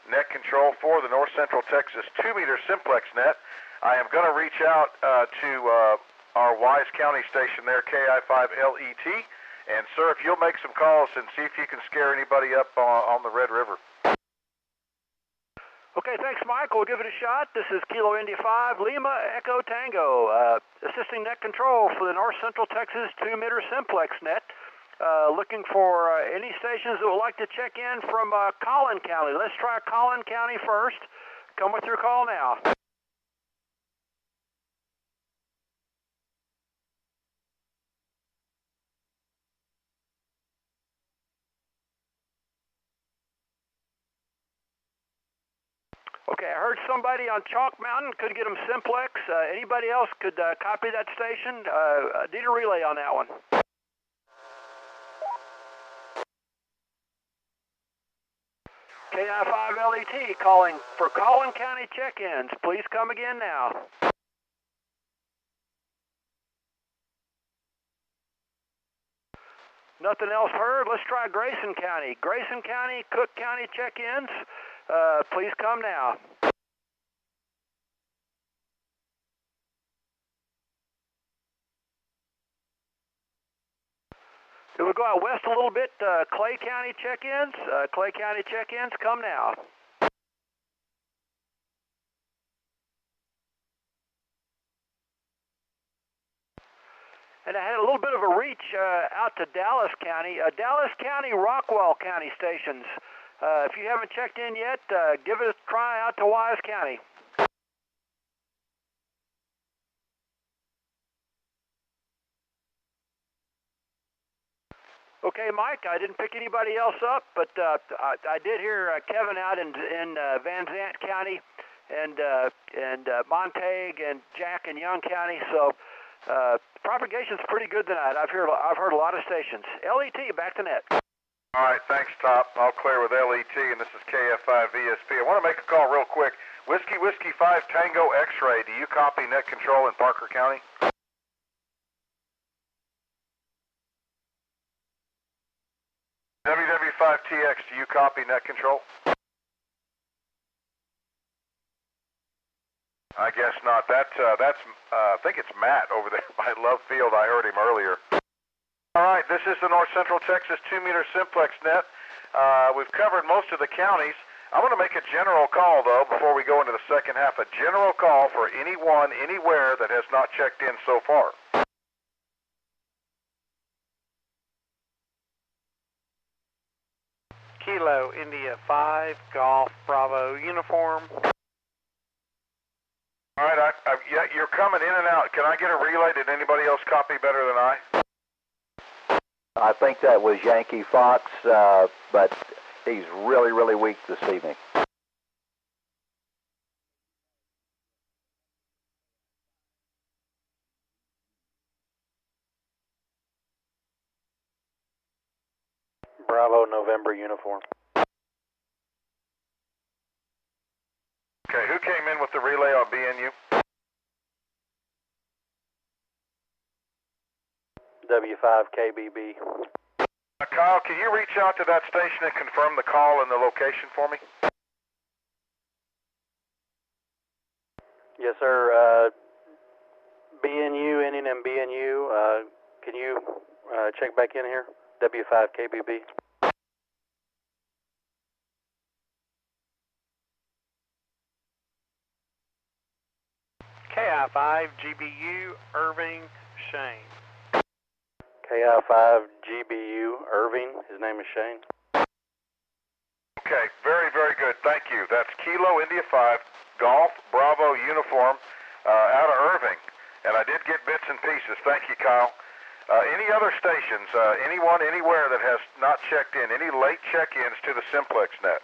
net control for the North Central Texas 2-meter simplex net. I am going to reach out to our Wise County station there, KI5LET. And sir, if you'll make some calls and see if you can scare anybody up on the Red River. Okay, thanks, Mike. We'll give it a shot. This is Kilo India 5, Lima Echo Tango, assisting net control for the North Central Texas 2-meter simplex net. Looking for any stations that would like to check in from Collin County. Let's try Collin County first. Come with your call now. Okay, I heard somebody on Chalk Mountain could get them simplex. Anybody else could copy that station? Need a relay on that one. KI5LET calling for Collin County check-ins. Please come again now. Nothing else heard? Let's try Grayson County. Grayson County, Cook County check-ins. Please come now. Then we'll go out west a little bit, Clay County check-ins. Clay County check-ins, come now. And I had a little bit of a reach out to Dallas County. Dallas County, Rockwall County stations. If you haven't checked in yet, give it a try out to Wise County. Okay, Mike, I didn't pick anybody else up, but I did hear Kevin out in Van Zant County and Montague and Jack in Young County. So propagation's pretty good tonight. I've heard a lot of stations. LET, back to net. All right, thanks, Top. I'll clear with LET, and this is KF5 VSP. I want to make a call real quick. Whiskey 5 Tango X-Ray, do you copy net control in Parker County? WW5TX, do you copy net control? I guess not. That's I think it's Matt over there by Love Field. I heard him earlier. All right, this is the North Central Texas 2-meter simplex net. We've covered most of the counties. I want to make a general call, though, before we go into the second half. A general call for anyone, anywhere that has not checked in so far. Kilo India 5 Golf Bravo uniform. All right, yeah, you're coming in and out. Can I get a relay? Did anybody else copy better than I? I think that was Yankee Fox, but he's really, really weak this evening. Bravo November uniform. Okay, who came in with the relay on BNU? W5KBB. Kyle, can you reach out to that station and confirm the call and the location for me? Yes, sir. BNU, ending in BNU. Can you check back in here? W5KBB. KI5 GBU Irving Shane. KI5 GBU Irving. His name is Shane. Okay, very, very good. Thank you. That's Kilo India 5 Golf Bravo uniform out of Irving. And I did get bits and pieces. Thank you, Kyle. Any other stations, anyone, anywhere that has not checked in, any late check-ins to the Simplex net?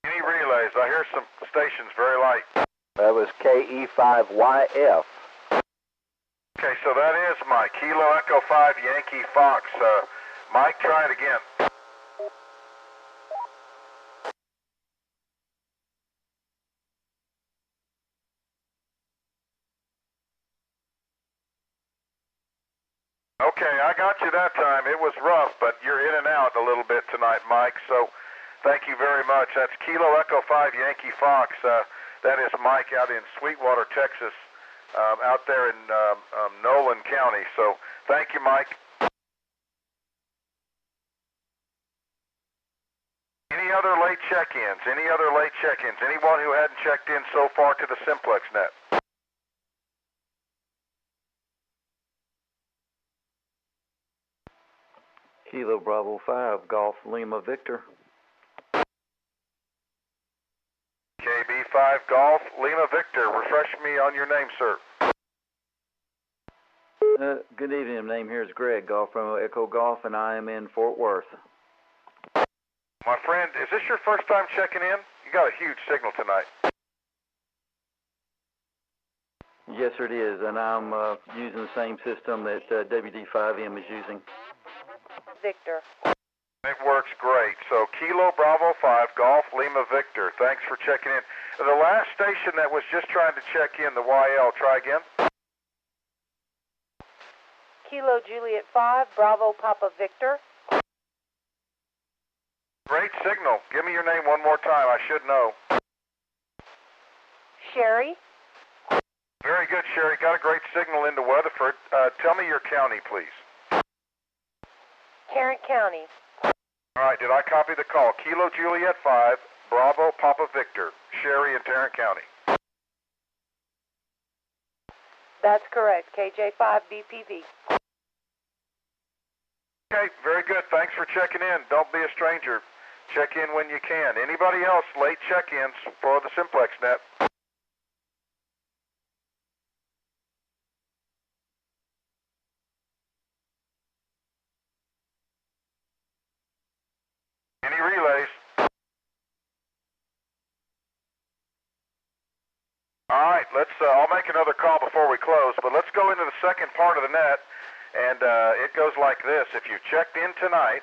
Any relays? I hear some stations very light. That was KE5YF. Okay, so that is Mike. Kilo Echo 5 Yankee Fox. Mike, try it again. Okay, I got you that time. It was rough, but you're in and out a little bit tonight, Mike, so thank you very much. That's Kilo Echo 5 Yankee Fox. That is Mike out in Sweetwater, Texas, out there in Nolan County. So thank you, Mike. Any other late check-ins? Any other late check-ins? Anyone who hadn't checked in so far to the Simplex net? Kilo Bravo 5 Golf Lima Victor. KB5 Golf Lima Victor. Refresh me on your name, sir. Good evening. My name here is Greg, Golf Romeo Echo Golf, and I am in Fort Worth. My friend, is this your first time checking in? You got a huge signal tonight. Yes, sir, it is, and I'm using the same system that WD5M is using. Victor. It works great. So Kilo Bravo 5 Golf Lima Victor. Thanks for checking in. The last station that was just trying to check in, the YL, try again. Kilo Juliet 5 Bravo Papa Victor. Great signal. Give me your name one more time. I should know. Sherry. Very good, Sherry. Got a great signal into Weatherford. Tell me your county, please. Tarrant County. All right, did I copy the call? Kilo Juliet 5, Bravo Papa Victor, Sherry in Tarrant County. That's correct, KJ5 BPV. Okay, very good. Thanks for checking in. Don't be a stranger. Check in when you can. Anybody else, late check-ins for the Simplex net? Any relays? All right, I'll make another call before we close, but let's go into the second part of the net, and it goes like this. If you've checked in tonight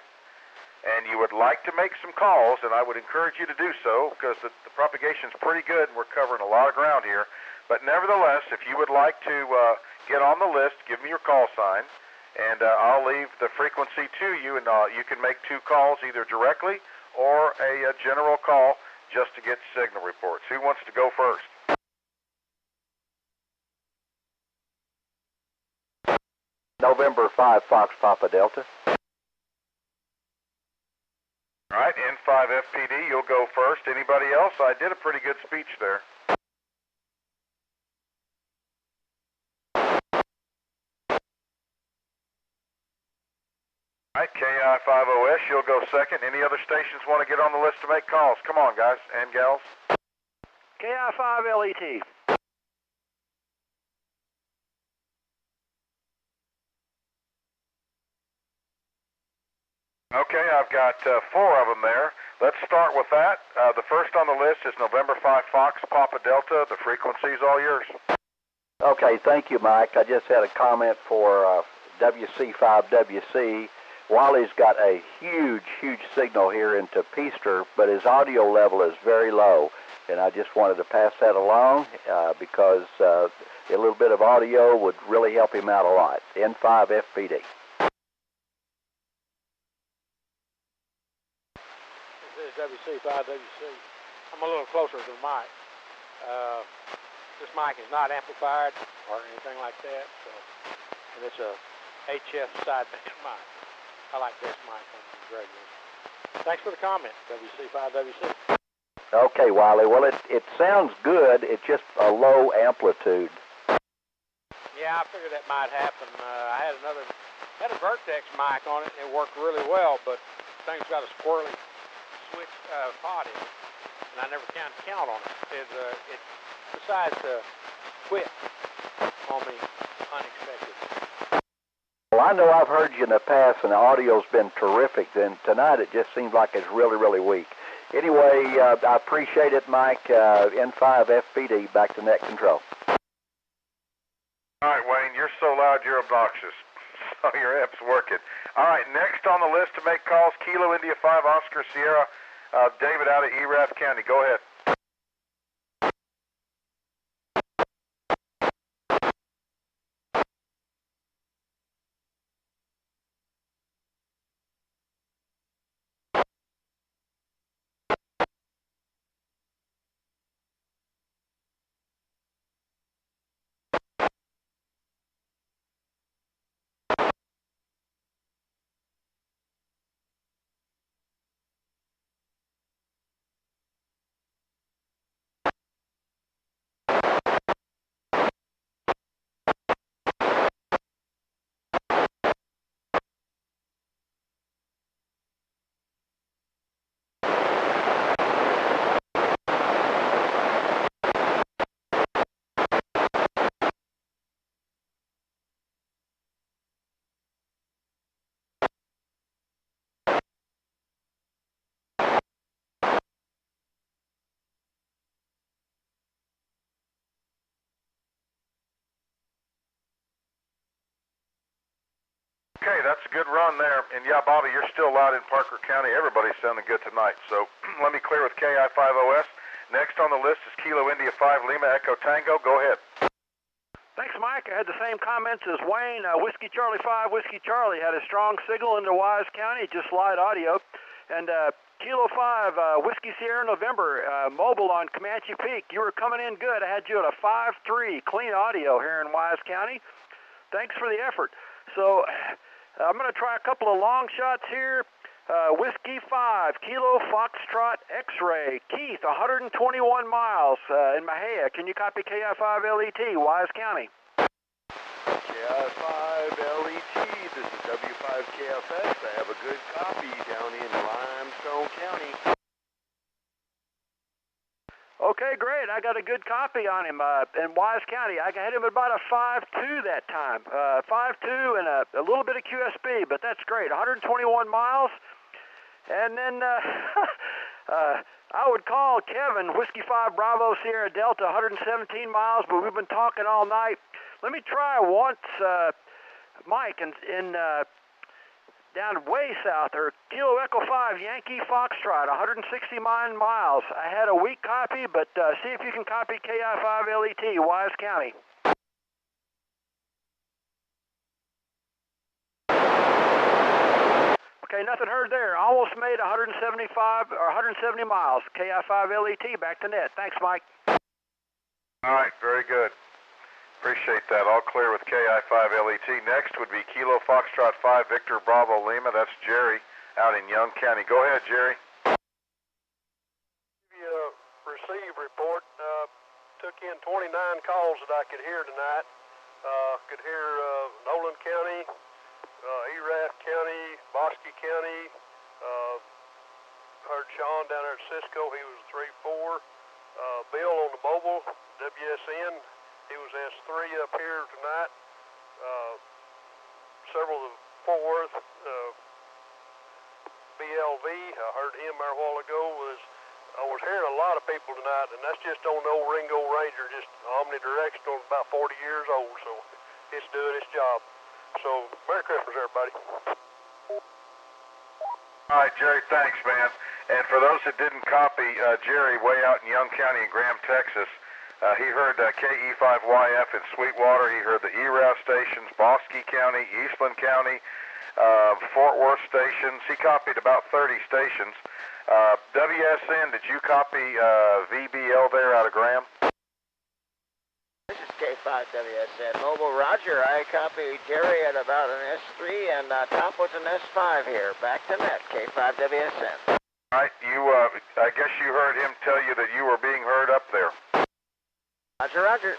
and you would like to make some calls, and I would encourage you to do so because the propagation's pretty good and we're covering a lot of ground here, but nevertheless, if you would like to get on the list, give me your call sign, and I'll leave the frequency to you, and you can make 2 calls either directly or a general call just to get signal reports. Who wants to go first? November 5, Fox Papa Delta. All right, N5 FPD, you'll go first. Anybody else? I did a pretty good speech there. All right, KI5OS, you'll go second. Any other stations want to get on the list to make calls? Come on, guys and gals. KI5LET. Okay, I've got 4 of them there. Let's start with that. The first on the list is November 5 Fox Papa Delta. The frequency is all yours. Okay, thank you, Mike. I just had a comment for WC5WC. Wally's got a huge signal here into Peaster, but his audio level is very low. And I just wanted to pass that along because a little bit of audio would really help him out a lot. N5 FPD. WC5WC. I'm a little closer to the mic. This mic is not amplified or anything like that, so, and it's a HF sideband mic. I like this mic on the radio. Thanks for the comment, WC5WC. Okay, Wally. Well, it sounds good. It's just a low amplitude. Yeah, I figured that might happen. I had a Vertex mic on it, and it worked really well, but thing's got a squirrely switch pot in it, and I never can count on it. It decides to quit on me unexpected. Well, I know I've heard you in the past, and the audio's been terrific. Then tonight it just seems like it's really weak. Anyway, I appreciate it, Mike. N5 FPD, back to net control. All right, Wayne, you're so loud you're obnoxious. So your app's working. All right, next on the list to make calls, Kilo India 5 Oscar Sierra, David out of Erath County. Go ahead. Okay, that's a good run there. And yeah, Bobby, you're still loud in Parker County. Everybody's sounding good tonight. So let me clear with KI5OS. Next on the list is Kilo India 5 Lima Echo Tango. Go ahead. Thanks, Mike. I had the same comments as Wayne. Whiskey Charlie 5, Whiskey Charlie had a strong signal into Wise County, just light audio. And Kilo 5, Whiskey Sierra November, mobile on Comanche Peak. You were coming in good. I had you at a 5-3, clean audio here in Wise County. Thanks for the effort. So I'm going to try a couple of long shots here. Whiskey 5, Kilo Foxtrot X-Ray. Keith, 121 miles in Mahia. Can you copy KI5LET, Wise County? KI5LET, this is W5KFX. I have a good copy down in Limestone County. Okay, great. I got a good copy on him in Wise County. I had him at about a 5.2 that time. 5.2 and a little bit of QSP, but that's great. 121 miles. And then I would call Kevin, Whiskey 5 Bravo Sierra Delta, 117 miles, but we've been talking all night. Let me try once, Mike, in down way south, or Kilo Echo 5 Yankee Foxtrot, 169 miles. I had a weak copy, but see if you can copy KI5 LET, Wise County. Okay, nothing heard there. Almost made 175 or 170 miles. KI5 LET, back to net. Thanks, Mike. All right, very good. Appreciate that. All clear with KI5 LET. Next would be Kilo Foxtrot 5 Victor Bravo Lima. That's Jerry out in Young County. Go ahead, Jerry. Give you a receive report. Took in 29 calls that I could hear tonight. Could hear Nolan County, Erath County, Bosque County. Heard Sean down there at Cisco. He was 3-4. Bill on the mobile, WSN. He was S3 up here tonight. Several of the Fort Worth BLV, I heard him there a while ago. I was hearing a lot of people tonight, and that's just on the old Ringo Ranger, just omnidirectional, about 40 years old, so it's doing its job. So, Merry Christmas, everybody. All right, Jerry, thanks, man. And for those that didn't copy, Jerry, way out in Young County in Graham, Texas, he heard KE5YF in Sweetwater. He heard the EROUT stations, Bosque County, Eastland County, Fort Worth stations. He copied about 30 stations. WSN, did you copy VBL there out of Graham? This is K5WSN Mobile. Roger, I copied Jerry at about an S3, and Top was an S5 here. Back to net, K5WSN. All right, I guess you heard him tell you that you were being heard up there. Roger, roger.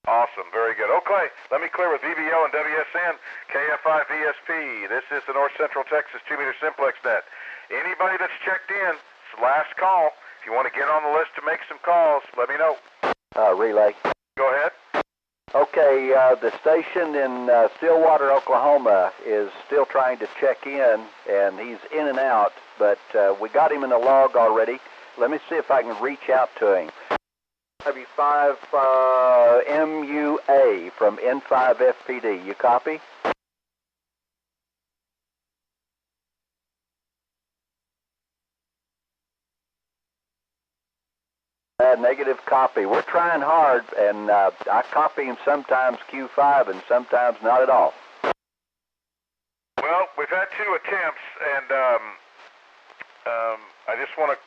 Awesome, very good. Okay, let me clear with VBL and WSN, KF5 VSP. This is the North Central Texas 2-meter simplex net. Anybody that's checked in, it's the last call. If you want to get on the list to make some calls, let me know. Relay. Go ahead. Okay, the station in Stillwater, Oklahoma is still trying to check in, and he's in and out, but we got him in the log already. Let me see if I can reach out to him. W5 MUA from N5 FPD. You copy? Negative copy. We're trying hard, and I copy him sometimes Q5 and sometimes not at all. Well, we've had 2 attempts, and I just want to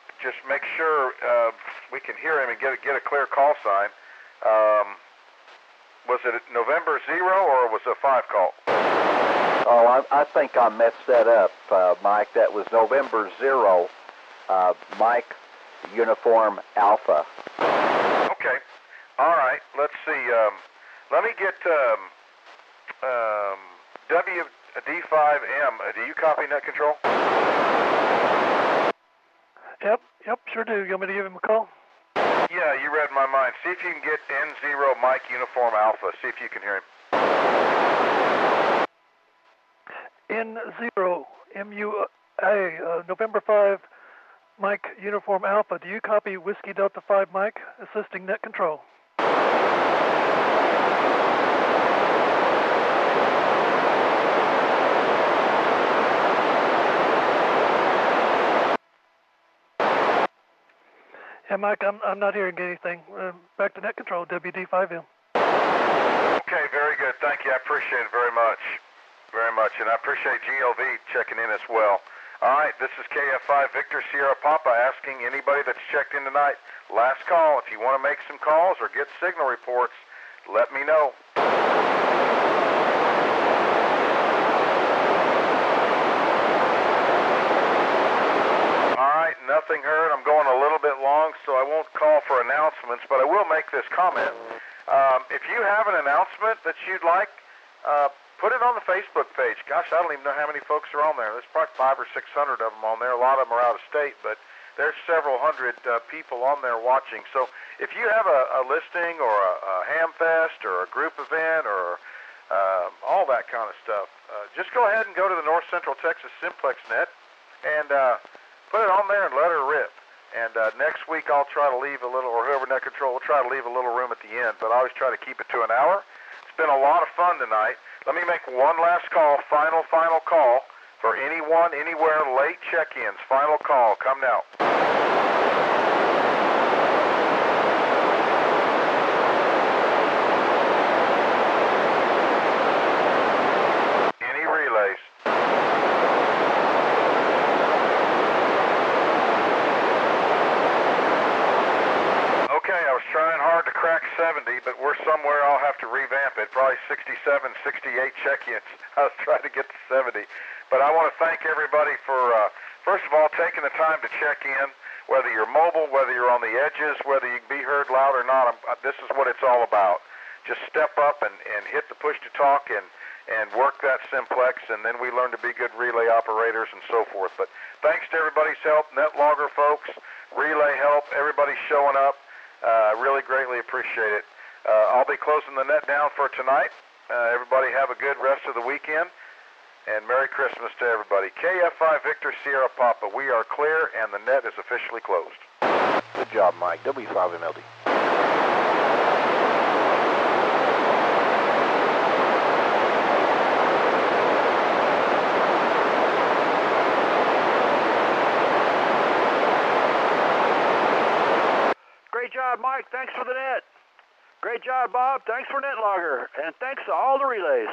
make sure we can hear him and get a clear call sign. Was it November 0 or was it a 5 call? Oh, I think I messed that up, Mike. That was November 0, Mike Uniform Alpha. Okay. All right. Let's see. Let me get WD5M. Do you copy net control? Yep, sure do. You want me to give him a call? Yeah, you read my mind. See if you can get N0 Mike Uniform Alpha. See if you can hear him. N0 MUA, November 5, Mike Uniform Alpha. Do you copy Whiskey Delta 5 Mike, assisting net control? Yeah, Mike, I'm not hearing anything. Back to net control, WD5M. Okay, very good. Thank you. I appreciate it very much. Very much. And I appreciate GLV checking in as well. All right, this is KF5 Victor Sierra Papa asking anybody that's checked in tonight, last call. If you want to make some calls or get signal reports, let me know. All right, nothing heard. I'm going a little bit long, so I won't call for announcements, but I will make this comment. If you have an announcement that you'd like, put it on the Facebook page. Gosh, I don't even know how many folks are on there. There's probably 500 or 600 of them on there. A lot of them are out of state, but there's several hundred people on there watching. So if you have a listing or a ham fest or a group event or all that kind of stuff, just go ahead and go to the North Central Texas Simplex Net and put it on there and let her rip. And next week I'll try to leave a little, or whoever net control will try to leave a little room at the end, but I always try to keep it to an hour. It's been a lot of fun tonight. Let me make one last call, final call for anyone, anywhere, late check-ins. Final call, come now. Any relays? Okay, I was trying hard to crack 70, but we're somewhere I'll have to revamp it. Probably 67, 68 check-ins. I was trying to get to 70. But I want to thank everybody for, first of all, taking the time to check in, whether you're mobile, whether you're on the edges, whether you can be heard loud or not. This is what it's all about. Just step up and hit the push-to-talk and work that simplex, and then we learn to be good relay operators and so forth. But thanks to everybody's help, net logger folks, relay help, everybody showing up. Really greatly appreciate it. I'll be closing the net down for tonight. Everybody have a good rest of the weekend, and Merry Christmas to everybody. KF5 Victor Sierra Papa, we are clear, and the net is officially closed. Good job, Mike. W5MLD. Great job, Mike. Thanks for the net. Great job, Bob. Thanks for net logger. And thanks to all the relays.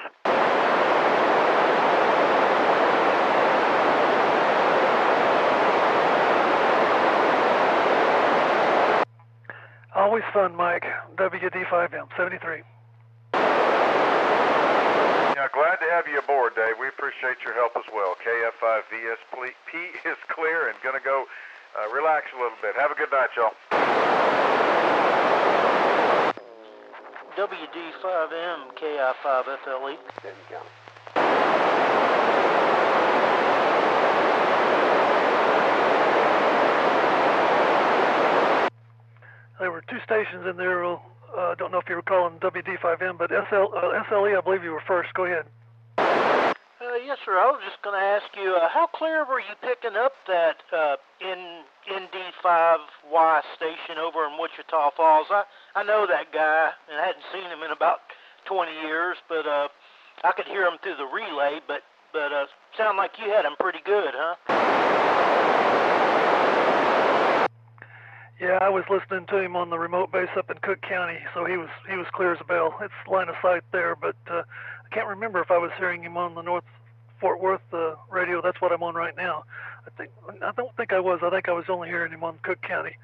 Always fun, Mike. WD5M 73. Yeah, glad to have you aboard, Dave. We appreciate your help as well. KF5VSP is clear and going to go relax a little bit. Have a good night, y'all. WD5M KI5FLE. Didn't count. There were two stations in there. I don't know if you were calling WD5M, but SLE, I believe you were first. Go ahead. Yes, sir. I was just going to ask you, how clear were you picking up that ND5Y station over in Wichita Falls? I know that guy, and I hadn't seen him in about 20 years, but I could hear him through the relay, but sound like you had him pretty good, huh? Yeah, I was listening to him on the remote base up in Cook County, so he was clear as a bell. It's line of sight there, but I can't remember if I was hearing him on the North Fort Worth radio. That's what I'm on right now. I don't think I was. I think I was only hearing him on Cook County.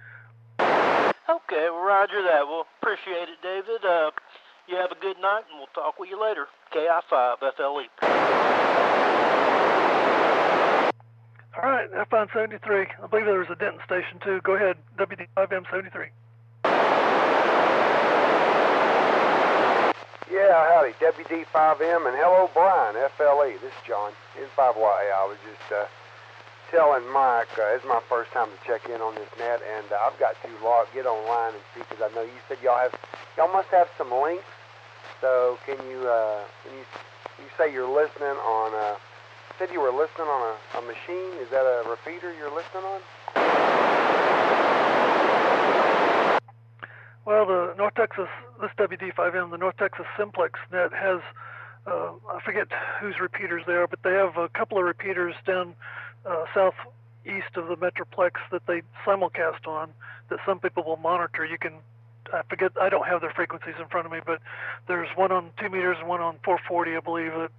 Okay, well, roger that. Well, appreciate it, David. You have a good night, and we'll talk with you later. KI5FLE. All right, F-Line 73. I believe there was a Denton station, too. Go ahead, WD5M 73. Yeah, howdy, WD5M, and hello, Brian, FLE. This is John, N5YA. I was just telling Mike, it's my first time to check in on this net, and I've got to get online and see, because I know you said y'all must have some links. So can you, when you say you're listening on, said you were listening on a machine, is that a repeater you're listening on? Well, the North Texas, this WD5M, the North Texas Simplex net has, I forget whose repeaters they are, but they have a couple of repeaters down southeast of the Metroplex that they simulcast on that some people will monitor. You can, I forget, I don't have their frequencies in front of me, but there's one on 2 meters and one on 440, I believe, that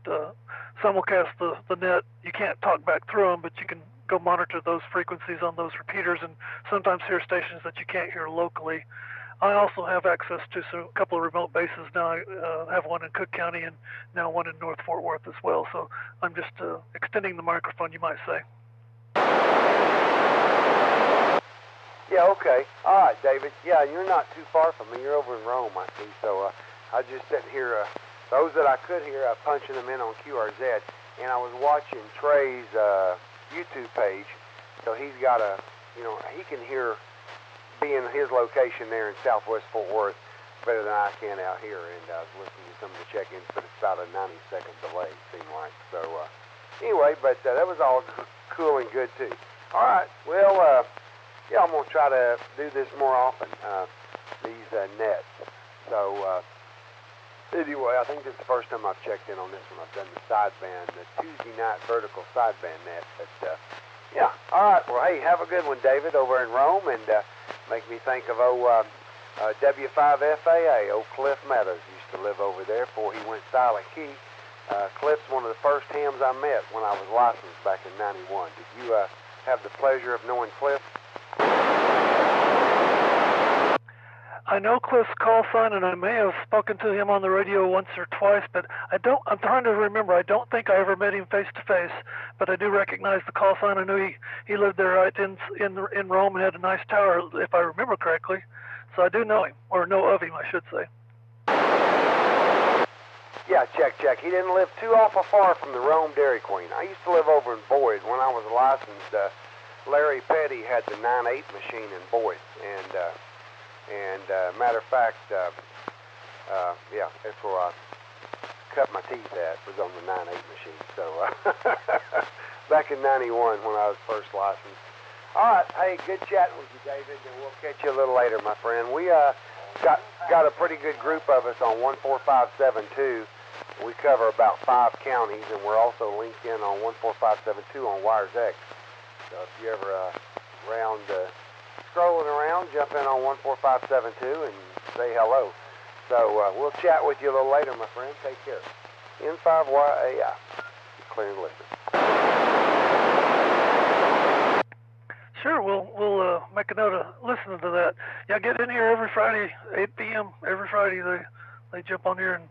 simulcast the net. You can't talk back through them, but you can go monitor those frequencies on those repeaters and sometimes hear stations that you can't hear locally. I also have access to a couple of remote bases now. I have one in Cook County and now one in North Fort Worth as well. So I'm just extending the microphone, you might say. Yeah, okay. All right, David. Yeah, you're not too far from me. You're over in Rome, I see. So I was just sitting here those that I could hear, I'm punching them in on QRZ. And I was watching Trey's YouTube page, so he's got a, he can hear being his location there in Southwest Fort Worth better than I can out here. And I was listening to some of the check-ins, but it's about a 90-second delay, it seemed like. So anyway, but that was all cool and good too. All right, well, yeah, I'm gonna try to do this more often. These nets. So anyway, I think this is the first time I've checked in on this one. I've done the sideband, the Tuesday night vertical sideband net. But yeah, all right. Well, hey, have a good one, David, over in Rome, and make me think of W5FAA, old Cliff Meadows used to live over there before he went Silent Key. Cliff's one of the first hams I met when I was licensed back in '91. Did you have the pleasure of knowing Cliff? I know Cliff's call sign, and I may have spoken to him on the radio once or twice, but I'm trying to remember. I don't think I ever met him face to face, but I do recognize the call sign. I knew he lived there right in Rome and had a nice tower, if I remember correctly. So I do know him, or know of him, I should say. Yeah, check. He didn't live too awful far from the Rome Dairy Queen. I used to live over in Boyd. When I was licensed, Larry Petty had the 9.8 machine in Boyd, and matter of fact, yeah, that's where I cut my teeth at, was on the 9.8 machine. So back in '91 when I was first licensed. All right, hey, good chatting with you, David, and we'll catch you a little later, my friend. We got a pretty good group of us on 14572. We cover about 5 counties, and we're also linked in on 14572 on Wires X. So if you ever around scrolling around, jump in on 14572 and say hello. So we'll chat with you a little later, my friend. Take care. N5YAI. Clear and listen. Sure, we'll make a note of listening to that. Yeah, get in here every Friday, 8 p.m. Every Friday they jump on here and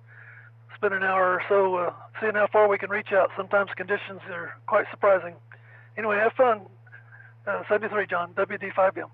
spend an hour or so seeing how far we can reach out. Sometimes conditions are quite surprising. Anyway, have fun. 73, John, WD5M.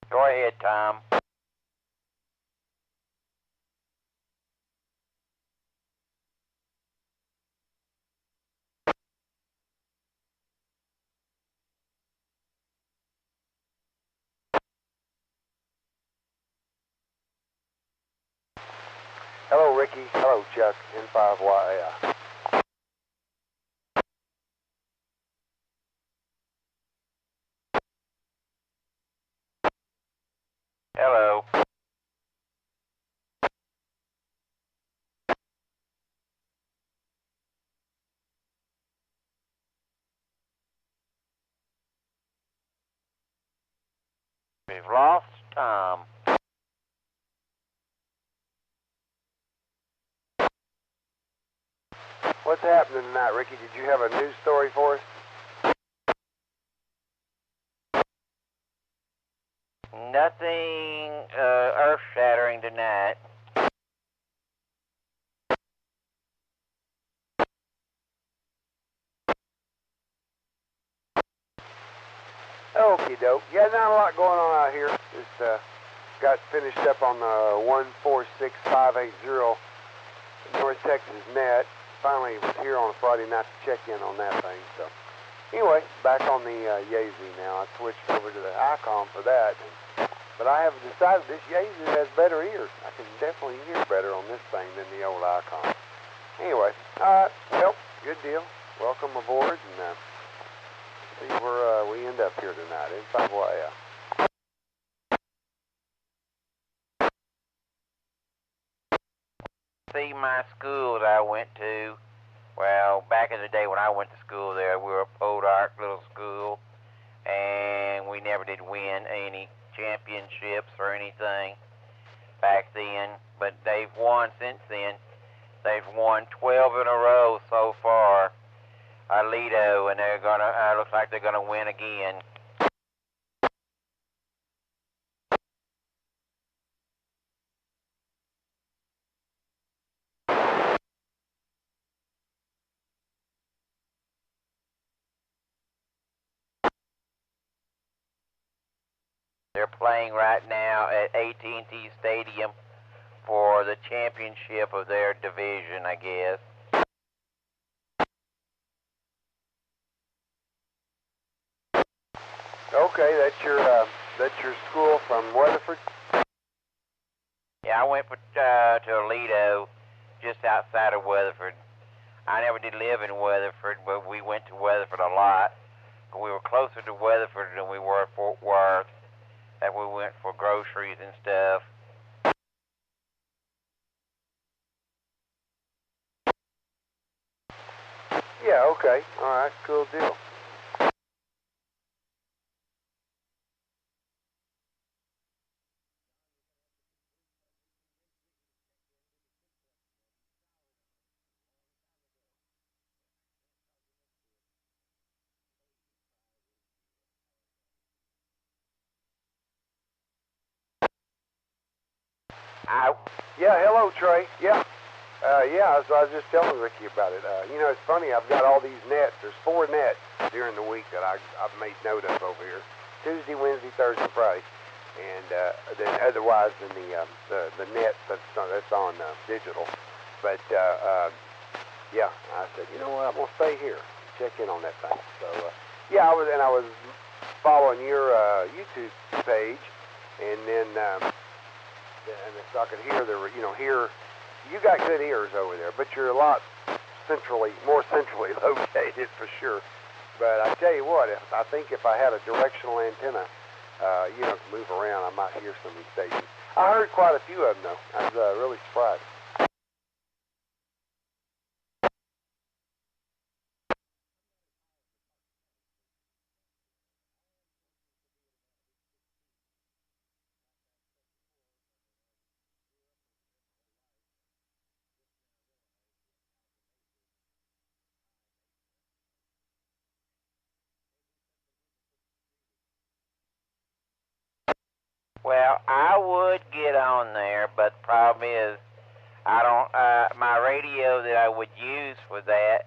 Go ahead, Tom. Hello, Ricky. Hello, Chuck. N5YAI. Hello. We've lost Tom. What's happening tonight, Ricky? Did you have a news story for us? Okie doke. Yeah, not a lot going on out here. Just got finished up on the 146580 North Texas net. Finally was here on a Friday night to check in on that thing. So anyway, back on the Yaesu now. I switched over to the ICOM for that. But I have decided this Yaesu has better ears. I can definitely hear better on this thing than the old ICOM. Anyway, alright, well, good deal. Welcome aboard, and see where we end up here tonight in 5YL. See, my school that I went to, well, back in the day when I went to school there, we were a podunk little school, and we never did win any championships or anything back then, but they've won since then. They've won 12 in a row so far, Lido, and they're gonna, looks like they're gonna win again. They're playing right now at AT&T Stadium for the championship of their division, I guess. Okay, that's your school from Weatherford? Yeah, I went to Toledo, just outside of Weatherford. I never did live in Weatherford, but we went to Weatherford a lot. We were closer to Weatherford than we were at Fort Worth, and we went for groceries and stuff. Yeah, okay. All right, cool deal. Yeah, hello, Trey. Yeah. Yeah, so I was just telling Ricky about it. You know, it's funny, I've got all these nets. There's 4 nets during the week that I've made note of over here. Tuesday, Wednesday, Thursday, Friday. And then otherwise in the net that's on digital. But, yeah, I said, you know what, I'm going to stay here and check in on that thing. So, yeah, I was following your YouTube page, and then so I could hear you got good ears over there, but you're a lot more centrally located for sure. But I tell you what, I think if I had a directional antenna, to move around, I might hear some of these stations. I heard quite a few of them though. I was really surprised. Well, I would get on there, but the problem is, I don't, my radio that I would use for that,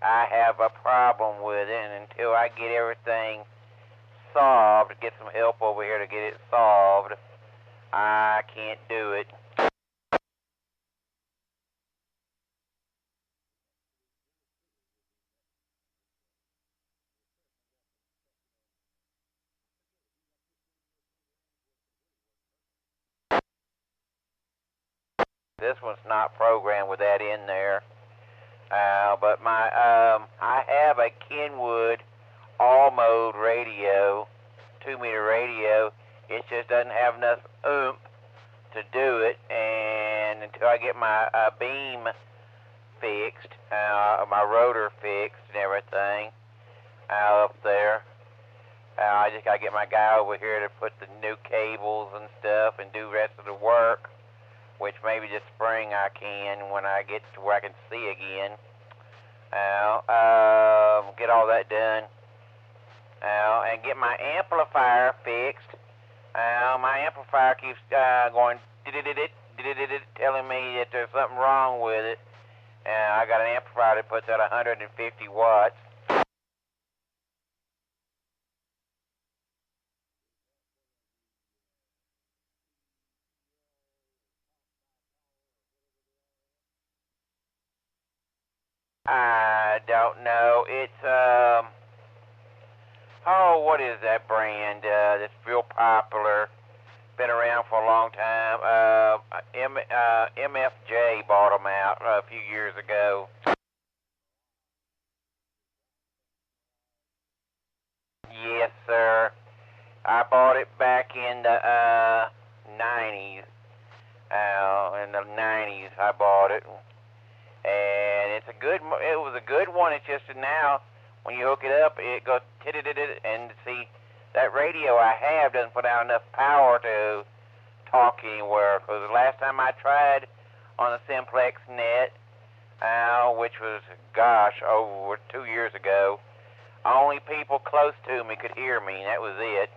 I have a problem with it, and until I get everything solved, get some help over here to get it solved, I can't do it. This one's not programmed with that in there. But I have a Kenwood all-mode radio, 2-meter radio. It just doesn't have enough oomph to do it, and until I get my beam fixed, my rotor fixed and everything up there, I just got to get my guy over here to put the new cables and stuff and do the rest of the work, which maybe this spring I can when I get to where I can see again. Get all that done. And get my amplifier fixed. My amplifier keeps going telling me that there's something wrong with it. I got an amplifier that puts out 150 watts. I don't know. It's, oh, what is that brand that's real popular? Been around for a long time. MFJ bought them out a few years ago. Yes, sir. I bought it back in the 90s. In the 90s, I bought it, and it's a good. It was a good one. It's just now when you hook it up, it goes and see that radio I have doesn't put out enough power to talk anywhere. Because the last time I tried on the Simplex net, which was over 2 years ago, only people close to me could hear me, and that was it.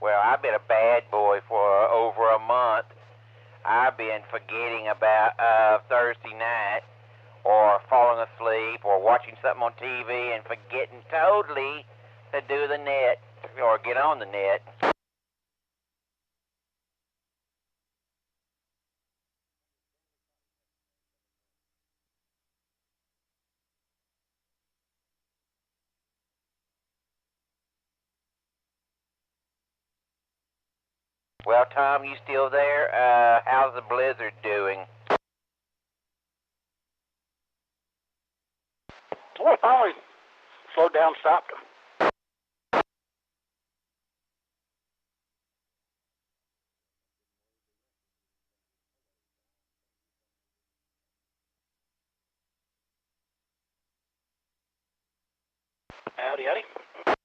Well, I've been a bad boy for over a month. I've been forgetting about Thursday night, or falling asleep, or watching something on TV and forgetting totally to do the net, or get on the net. Well, Tom, you still there? How's the blizzard doing? Well, finally slowed down, stopped. Howdy, howdy.